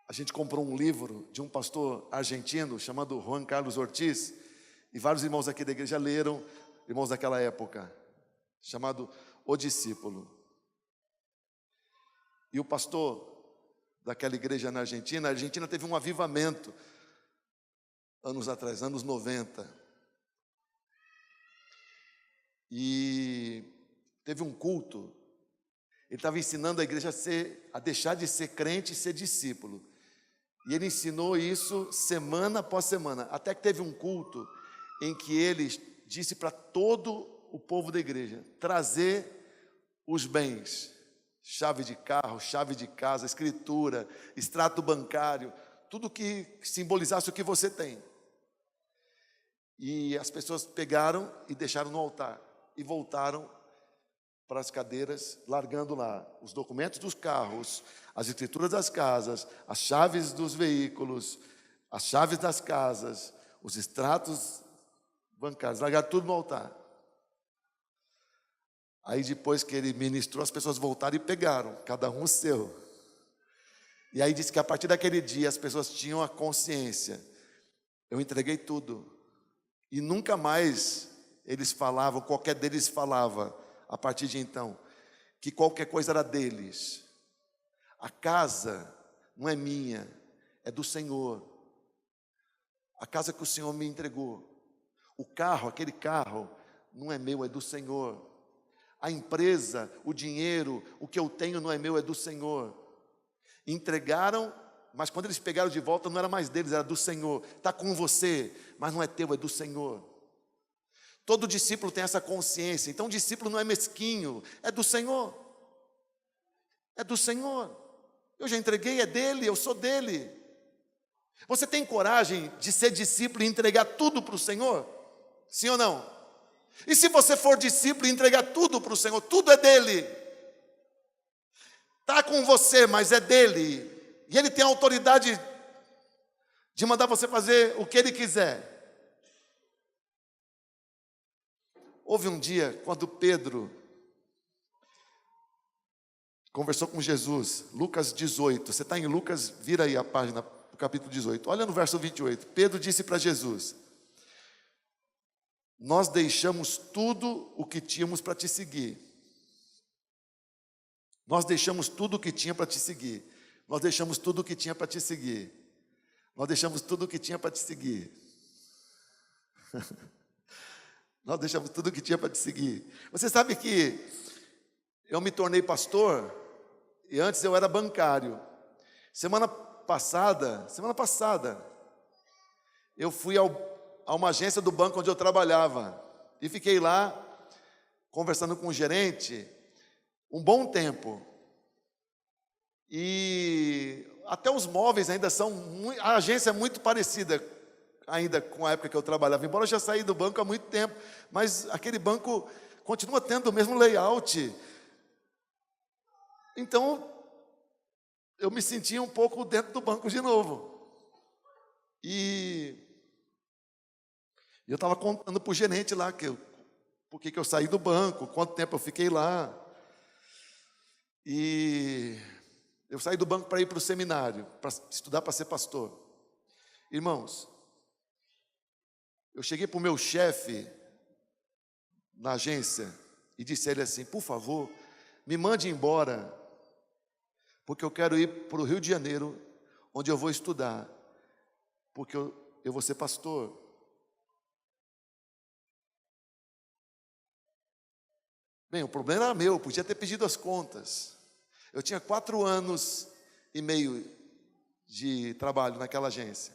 a gente comprou um livro de um pastor argentino chamado Juan Carlos Ortiz, e vários irmãos aqui da igreja leram, irmãos daquela época, chamado O Discípulo. E o pastor daquela igreja na Argentina, a Argentina teve um avivamento anos atrás, anos 90. E teve um culto. Ele estava ensinando a igreja a deixar de ser crente e ser discípulo. E ele ensinou isso semana após semana, até que teve um culto em que ele disse para todo o povo da igreja trazer os bens, chave de carro, chave de casa, escritura, extrato bancário, tudo que simbolizasse o que você tem. E as pessoas pegaram e deixaram no altar e voltaram para as cadeiras, largando lá os documentos dos carros, as escrituras das casas, as chaves dos veículos, as chaves das casas, os extratos bancários, largaram tudo no altar. Aí depois que ele ministrou, as pessoas voltaram e pegaram, cada um o seu. E aí disse que a partir daquele dia as pessoas tinham a consciência: eu entreguei tudo. E nunca mais eles falavam, qualquer deles falava, a partir de então, que qualquer coisa era deles. A casa não é minha, é do Senhor. A casa que o Senhor me entregou. O carro, aquele carro, não é meu, é do Senhor. A empresa, o dinheiro, o que eu tenho não é meu, é do Senhor. Entregaram, mas quando eles pegaram de volta, não era mais deles, era do Senhor. Está com você, mas não é teu, é do Senhor. Todo discípulo tem essa consciência. Então, o discípulo não é mesquinho, é do Senhor. É do Senhor. Eu já entreguei, é dele, eu sou dele. Você tem coragem de ser discípulo e entregar tudo para o Senhor? Sim ou não? E se você for discípulo e entregar tudo para o Senhor, tudo é dele. Está com você, mas é dele. E ele tem a autoridade de mandar você fazer o que ele quiser. Houve um dia, quando Pedro conversou com Jesus, Lucas 18, você está em Lucas, vira aí a página, o capítulo 18, olha no verso 28, Pedro disse para Jesus: nós deixamos tudo o que tínhamos para te seguir. Nós deixamos tudo o que tinha para te seguir. Nós deixamos tudo o que tinha para te seguir. Nós deixamos tudo o que tinha para te seguir. Nós deixamos tudo o que tinha para te seguir. Você sabe que eu me tornei pastor e antes eu era bancário. Semana passada, eu fui a uma agência do banco onde eu trabalhava e fiquei lá conversando com o gerente um bom tempo. E até os móveis ainda são, a agência é muito parecida ainda com a época que eu trabalhava, embora eu já saí do banco há muito tempo, mas aquele banco continua tendo o mesmo layout. Então, eu me sentia um pouco dentro do banco de novo. E eu estava contando para o gerente lá por que eu saí do banco, quanto tempo eu fiquei lá. E eu saí do banco para ir para o seminário, para estudar para ser pastor. Irmãos, eu cheguei para o meu chefe na agência e disse a ele assim: por favor, me mande embora, porque eu quero ir para o Rio de Janeiro, onde eu vou estudar, porque eu vou ser pastor. Bem, o problema era meu, eu podia ter pedido as contas. Eu tinha 4 anos e meio de trabalho naquela agência.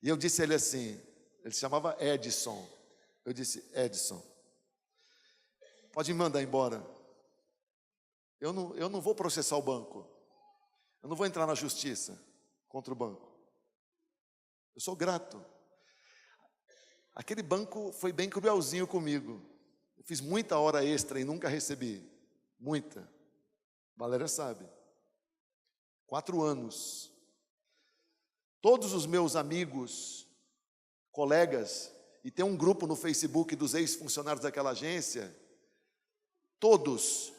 E eu disse a ele assim, ele se chamava Edson. Eu disse, Edson, pode me mandar embora. Eu não vou processar o banco. Eu não vou entrar na justiça contra o banco. Eu sou grato. Aquele banco foi bem cruelzinho comigo. Eu fiz muita hora extra e nunca recebi. Muita. Valéria sabe. 4 anos. Todos os meus amigos, colegas, e tem um grupo no Facebook dos ex-funcionários daquela agência, todos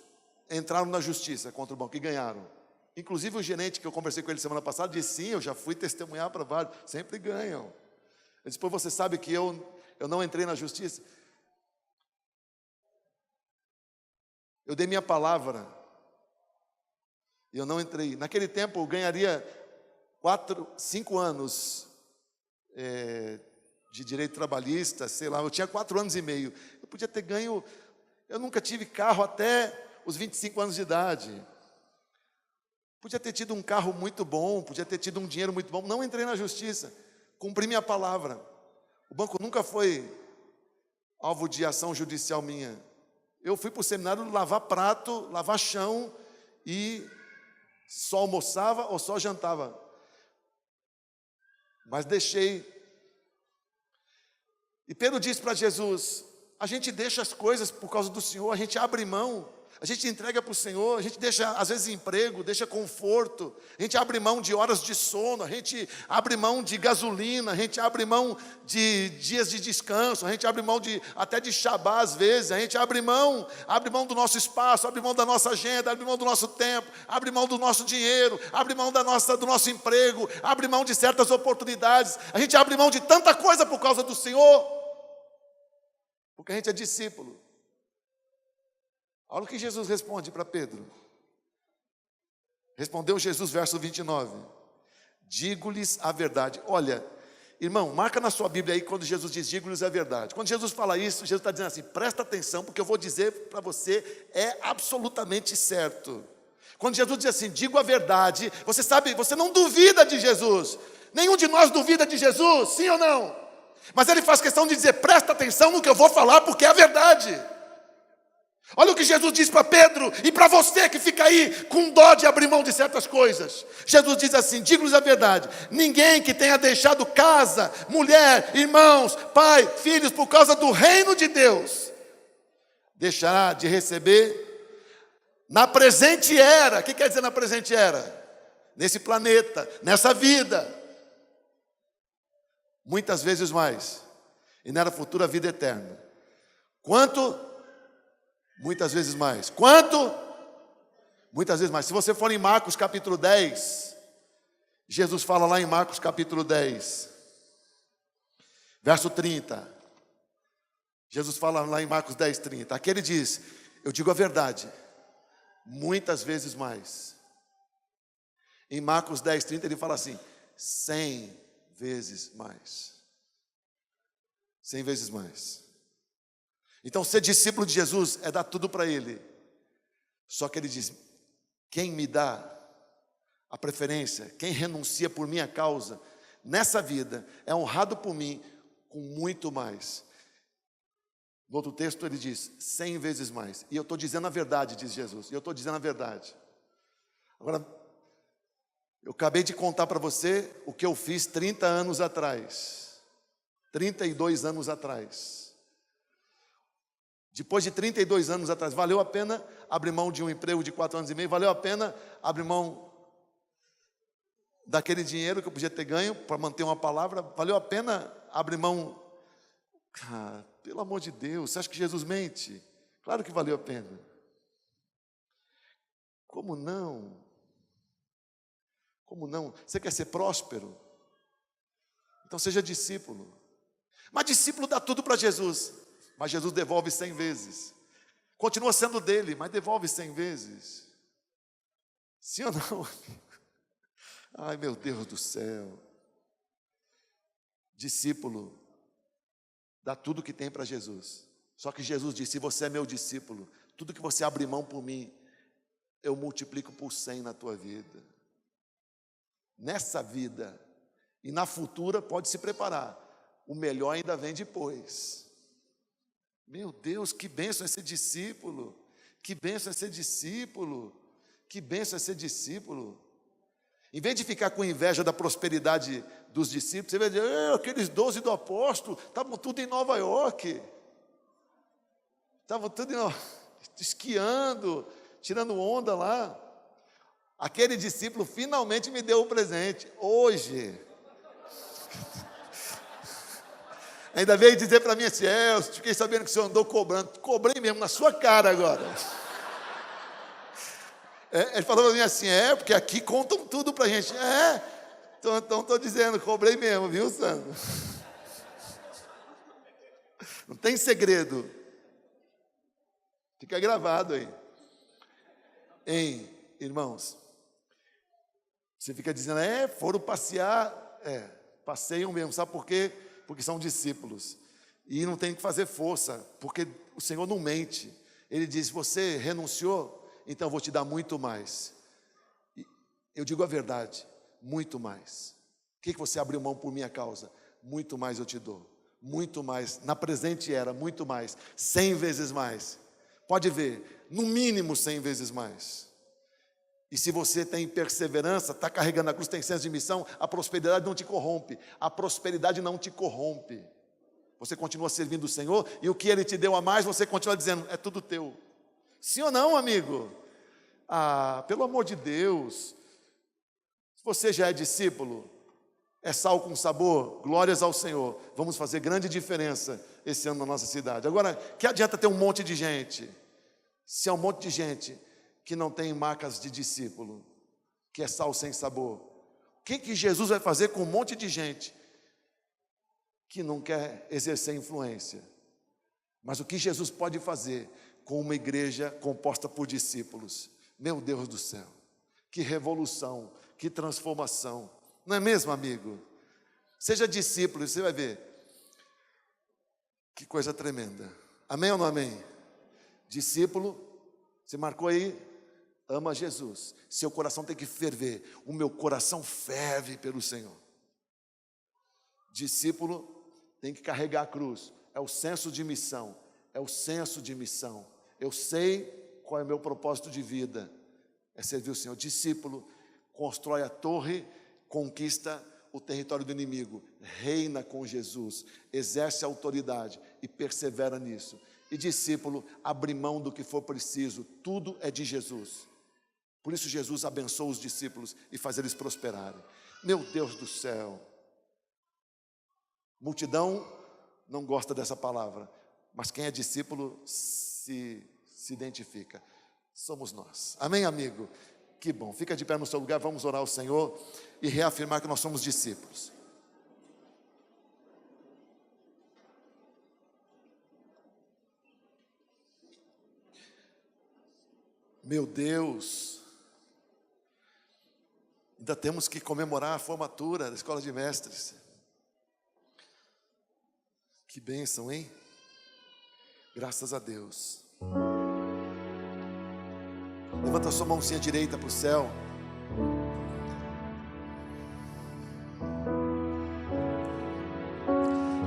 entraram na justiça contra o banco e ganharam. Inclusive o gerente que eu conversei com ele semana passada disse, sim, eu já fui testemunhar para vários, sempre ganham. Ele disse, pô, você sabe que eu não entrei na justiça? Eu dei minha palavra e eu não entrei. Naquele tempo eu ganharia 5 anos de direito trabalhista, sei lá, eu tinha 4 anos e meio. Eu podia ter ganho, eu nunca tive carro até os 25 anos de idade. Podia ter tido um carro muito bom, podia ter tido um dinheiro muito bom. Não entrei na justiça, cumpri minha palavra. O banco nunca foi alvo de ação judicial minha. Eu fui para o seminário lavar prato, lavar chão e só almoçava ou só jantava. Mas deixei. E Pedro disse para Jesus, a gente deixa as coisas por causa do Senhor, a gente abre mão. A gente entrega para o Senhor, a gente deixa, às vezes, emprego, deixa conforto, a gente abre mão de horas de sono, a gente abre mão de gasolina, a gente abre mão de dias de descanso, a gente abre mão até de Shabá às vezes, a gente abre mão do nosso espaço, abre mão da nossa agenda, abre mão do nosso tempo, abre mão do nosso dinheiro, abre mão do nosso emprego, abre mão de certas oportunidades, a gente abre mão de tanta coisa por causa do Senhor, porque a gente é discípulo. Olha o que Jesus responde para Pedro. Respondeu Jesus, verso 29. Digo-lhes a verdade. Olha, irmão, marca na sua Bíblia aí quando Jesus diz digo-lhes a verdade. Quando Jesus fala isso, Jesus está dizendo assim, presta atenção, porque eu vou dizer para você, é absolutamente certo. Quando Jesus diz assim, digo a verdade, você sabe, você não duvida de Jesus. Nenhum de nós duvida de Jesus, sim ou não? Mas ele faz questão de dizer, presta atenção no que eu vou falar, porque é a verdade. Olha o que Jesus diz para Pedro e para você que fica aí com dó de abrir mão de certas coisas. Jesus diz assim, digo-lhes a verdade, ninguém que tenha deixado casa, mulher, irmãos, pai, filhos, por causa do reino de Deus, deixará de receber na presente era. O que quer dizer na presente era? Nesse planeta, nessa vida, muitas vezes mais, e na futura vida eterna. Quanto? Muitas vezes mais. Quanto? Muitas vezes mais. Se você for em Marcos capítulo 10, Jesus fala lá em Marcos capítulo 10, verso 30. Jesus fala lá em Marcos 10, 30. Aqui ele diz, eu digo a verdade, muitas vezes mais. Em Marcos 10, 30 ele fala assim, 100 vezes mais. 100 vezes mais. Então, ser discípulo de Jesus é dar tudo para Ele. Só que Ele diz, quem me dá a preferência, quem renuncia por minha causa, nessa vida, é honrado por mim com muito mais. No outro texto ele diz, 100 vezes mais. E eu estou dizendo a verdade, diz Jesus. E eu estou dizendo a verdade. Agora, eu acabei de contar para você o que eu fiz 30 anos atrás. 32 anos atrás. Depois de 32 anos atrás, valeu a pena abrir mão de um emprego de 4 anos e meio? Valeu a pena abrir mão daquele dinheiro que eu podia ter ganho para manter uma palavra? Valeu a pena abrir mão? Ah, pelo amor de Deus, você acha que Jesus mente? Claro que valeu a pena. Como não? Como não? Você quer ser próspero? Então seja discípulo. Mas discípulo dá tudo para Jesus. Mas Jesus devolve 100 vezes. Continua sendo dele, mas devolve 100 vezes. Sim ou não? Ai, meu Deus do céu. Discípulo dá tudo que tem para Jesus. Só que Jesus disse: se você é meu discípulo, tudo que você abrir mão por mim, eu multiplico por 100 na tua vida. Nessa vida e na futura, pode se preparar. O melhor ainda vem depois. Meu Deus, que bênção é ser discípulo. Que bênção é ser discípulo. Que bênção é ser discípulo. Em vez de ficar com inveja da prosperidade dos discípulos, você vai dizer: aqueles 12 do apóstolo, estavam tudo em Nova York. Estavam tudo esquiando, tirando onda lá. Aquele discípulo finalmente me deu o presente. Hoje. Ainda veio dizer para mim assim: eu fiquei sabendo que o senhor andou cobrando. Cobrei mesmo, na sua cara agora. Ele falou para mim assim: porque aqui contam tudo para a gente. Então estou dizendo, cobrei mesmo, viu, Sandro? Não tem segredo. Fica gravado aí. Irmãos, você fica dizendo: foram passear. Passeiam mesmo, sabe por quê? Porque são discípulos. E não tem que fazer força, porque o Senhor não mente. Ele diz: você renunciou? Então eu vou te dar muito mais. Eu digo a verdade, muito mais. O que você abriu mão por minha causa? Muito mais eu te dou. Muito mais, na presente era, muito mais. 100 vezes mais. Pode ver, no mínimo 100 vezes mais. E se você tem perseverança, está carregando a cruz, tem senso de missão, a prosperidade não te corrompe. A prosperidade não te corrompe. Você continua servindo o Senhor, e o que Ele te deu a mais, você continua dizendo: é tudo teu. Sim ou não, amigo? Pelo amor de Deus. Se você já é discípulo, é sal com sabor, glórias ao Senhor. Vamos fazer grande diferença esse ano na nossa cidade. Agora, que adianta ter um monte de gente, se é um monte de gente que não tem marcas de discípulo, que é sal sem sabor? O que Jesus vai fazer com um monte de gente que não quer exercer influência? Mas o que Jesus pode fazer com uma igreja composta por discípulos? Meu Deus do céu, que revolução, que transformação. Não é mesmo, amigo? Seja discípulo, você vai ver que coisa tremenda. Amém ou não amém? Discípulo, você marcou aí? Ama Jesus. Seu coração tem que ferver. O meu coração ferve pelo Senhor. Discípulo tem que carregar a cruz. É o senso de missão. É o senso de missão. Eu sei qual é o meu propósito de vida. É servir o Senhor. Discípulo constrói a torre, conquista o território do inimigo, reina com Jesus, exerce a autoridade e persevera nisso. E discípulo abre mão do que for preciso. Tudo é de Jesus. Por isso Jesus abençoa os discípulos e faz eles prosperarem. Meu Deus do céu. Multidão não gosta dessa palavra, mas quem é discípulo se identifica. Somos nós. Amém, amigo? Que bom. Fica de pé no seu lugar, vamos orar ao Senhor e reafirmar que nós somos discípulos. Meu Deus. Ainda temos que comemorar a formatura da Escola de Mestres. Que bênção, hein? Graças a Deus. Levanta a sua mãozinha direita para o céu.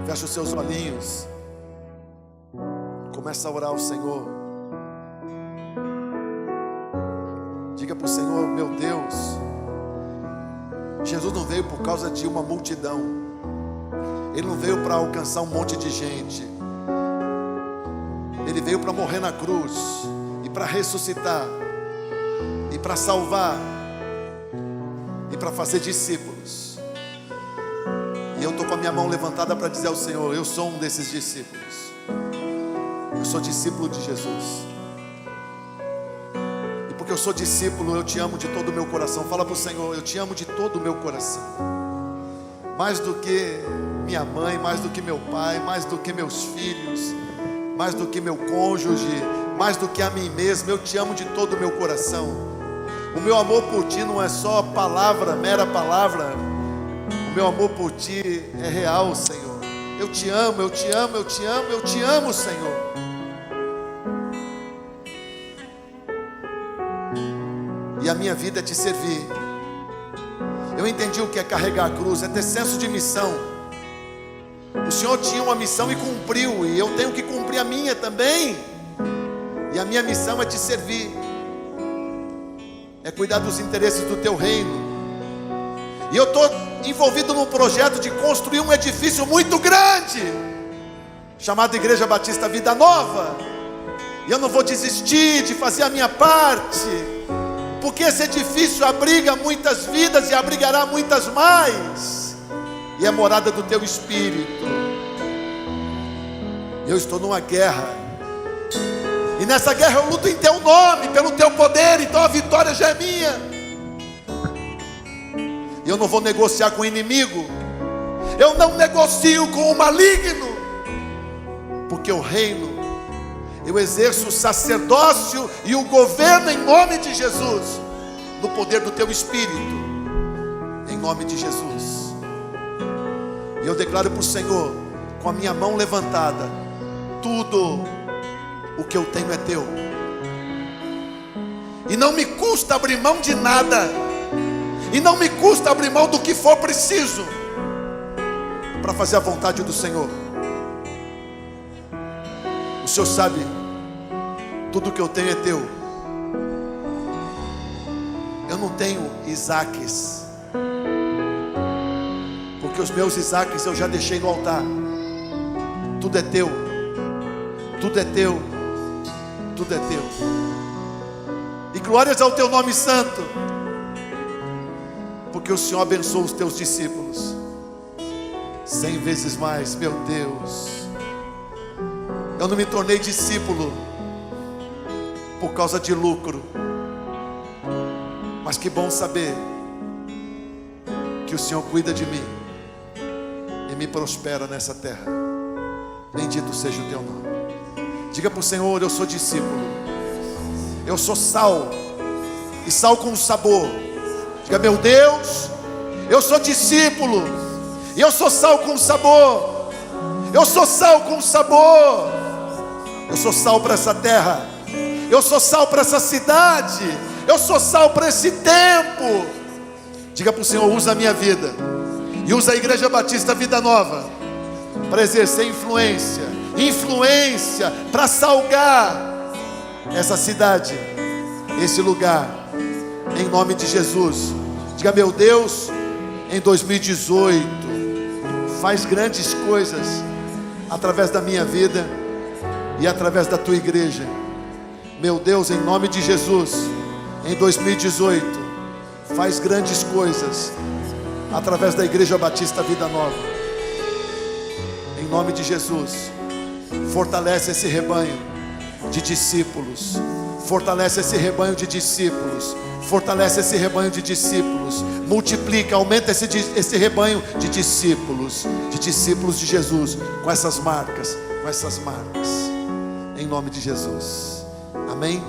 Fecha os seus olhinhos. Começa a orar ao Senhor. Diga para o Senhor: meu Deus, Jesus não veio por causa de uma multidão. Ele não veio para alcançar um monte de gente. Ele veio para morrer na cruz e para ressuscitar e para salvar e para fazer discípulos. E eu estou com a minha mão levantada para dizer ao Senhor: eu sou um desses discípulos. Eu sou discípulo de Jesus. E porque eu sou discípulo, eu te amo de todo o meu coração. Fala para o Senhor: eu te amo de todo o meu coração. Mais do que minha mãe, mais do que meu pai, mais do que meus filhos, mais do que meu cônjuge, mais do que a mim mesmo. Eu te amo de todo o meu coração. O meu amor por ti não é só palavra, mera palavra. O meu amor por ti é real, Senhor. Eu te amo, eu te amo, eu te amo, eu te amo, Senhor. e a minha vida é te servir. Eu entendi o que é carregar a cruz, é ter senso de missão. O Senhor tinha uma missão e cumpriu, e eu tenho que cumprir a minha também. E a minha missão é te servir, é cuidar dos interesses do teu reino. E eu estou envolvido num projeto de construir um edifício muito grande, chamado Igreja Batista Vida Nova. E eu não vou desistir de fazer a minha parte, porque esse edifício abriga muitas vidas e abrigará muitas mais, e é morada do teu Espírito. Eu estou numa guerra, e nessa guerra eu luto em teu nome, pelo teu poder, então a vitória já é minha. Eu não vou negociar com o inimigo, eu não negocio com o maligno, porque o reino, eu exerço o sacerdócio e o governo em nome de Jesus, no poder do teu Espírito, em nome de Jesus. E eu declaro para o Senhor, com a minha mão levantada: tudo o que eu tenho é teu, e não me custa abrir mão de nada, e não me custa abrir mão do que for preciso para fazer a vontade do Senhor. O Senhor sabe, tudo que eu tenho é teu. Eu não tenho Isaques, porque os meus Isaques eu já deixei no altar. Tudo é teu, tudo é teu, tudo é teu. E glórias ao teu nome santo, porque o Senhor abençoa os teus discípulos 100 vezes mais. Meu Deus, eu não me tornei discípulo por causa de lucro, mas que bom saber que o Senhor cuida de mim e me prospera nessa terra. Bendito seja o teu nome. Diga para o Senhor: eu sou discípulo, eu sou sal, e sal com sabor. Diga: meu Deus, eu sou discípulo, e eu sou sal com sabor. Eu sou sal com sabor. Eu sou sal para essa terra, eu sou sal para essa cidade, eu sou sal para esse tempo. Diga para o Senhor: usa a minha vida, e usa a Igreja Batista Vida Nova para exercer influência para salgar essa cidade, esse lugar, em nome de Jesus. Diga: meu Deus, em 2018 faz grandes coisas através da minha vida e através da tua igreja. Meu Deus, em nome de Jesus, em 2018 faz grandes coisas através da Igreja Batista Vida Nova. Em nome de Jesus, fortalece esse rebanho de discípulos, fortalece esse rebanho de discípulos, fortalece esse rebanho de discípulos, multiplica, aumenta esse rebanho de discípulos de Jesus, com essas marcas, em nome de Jesus. Amém?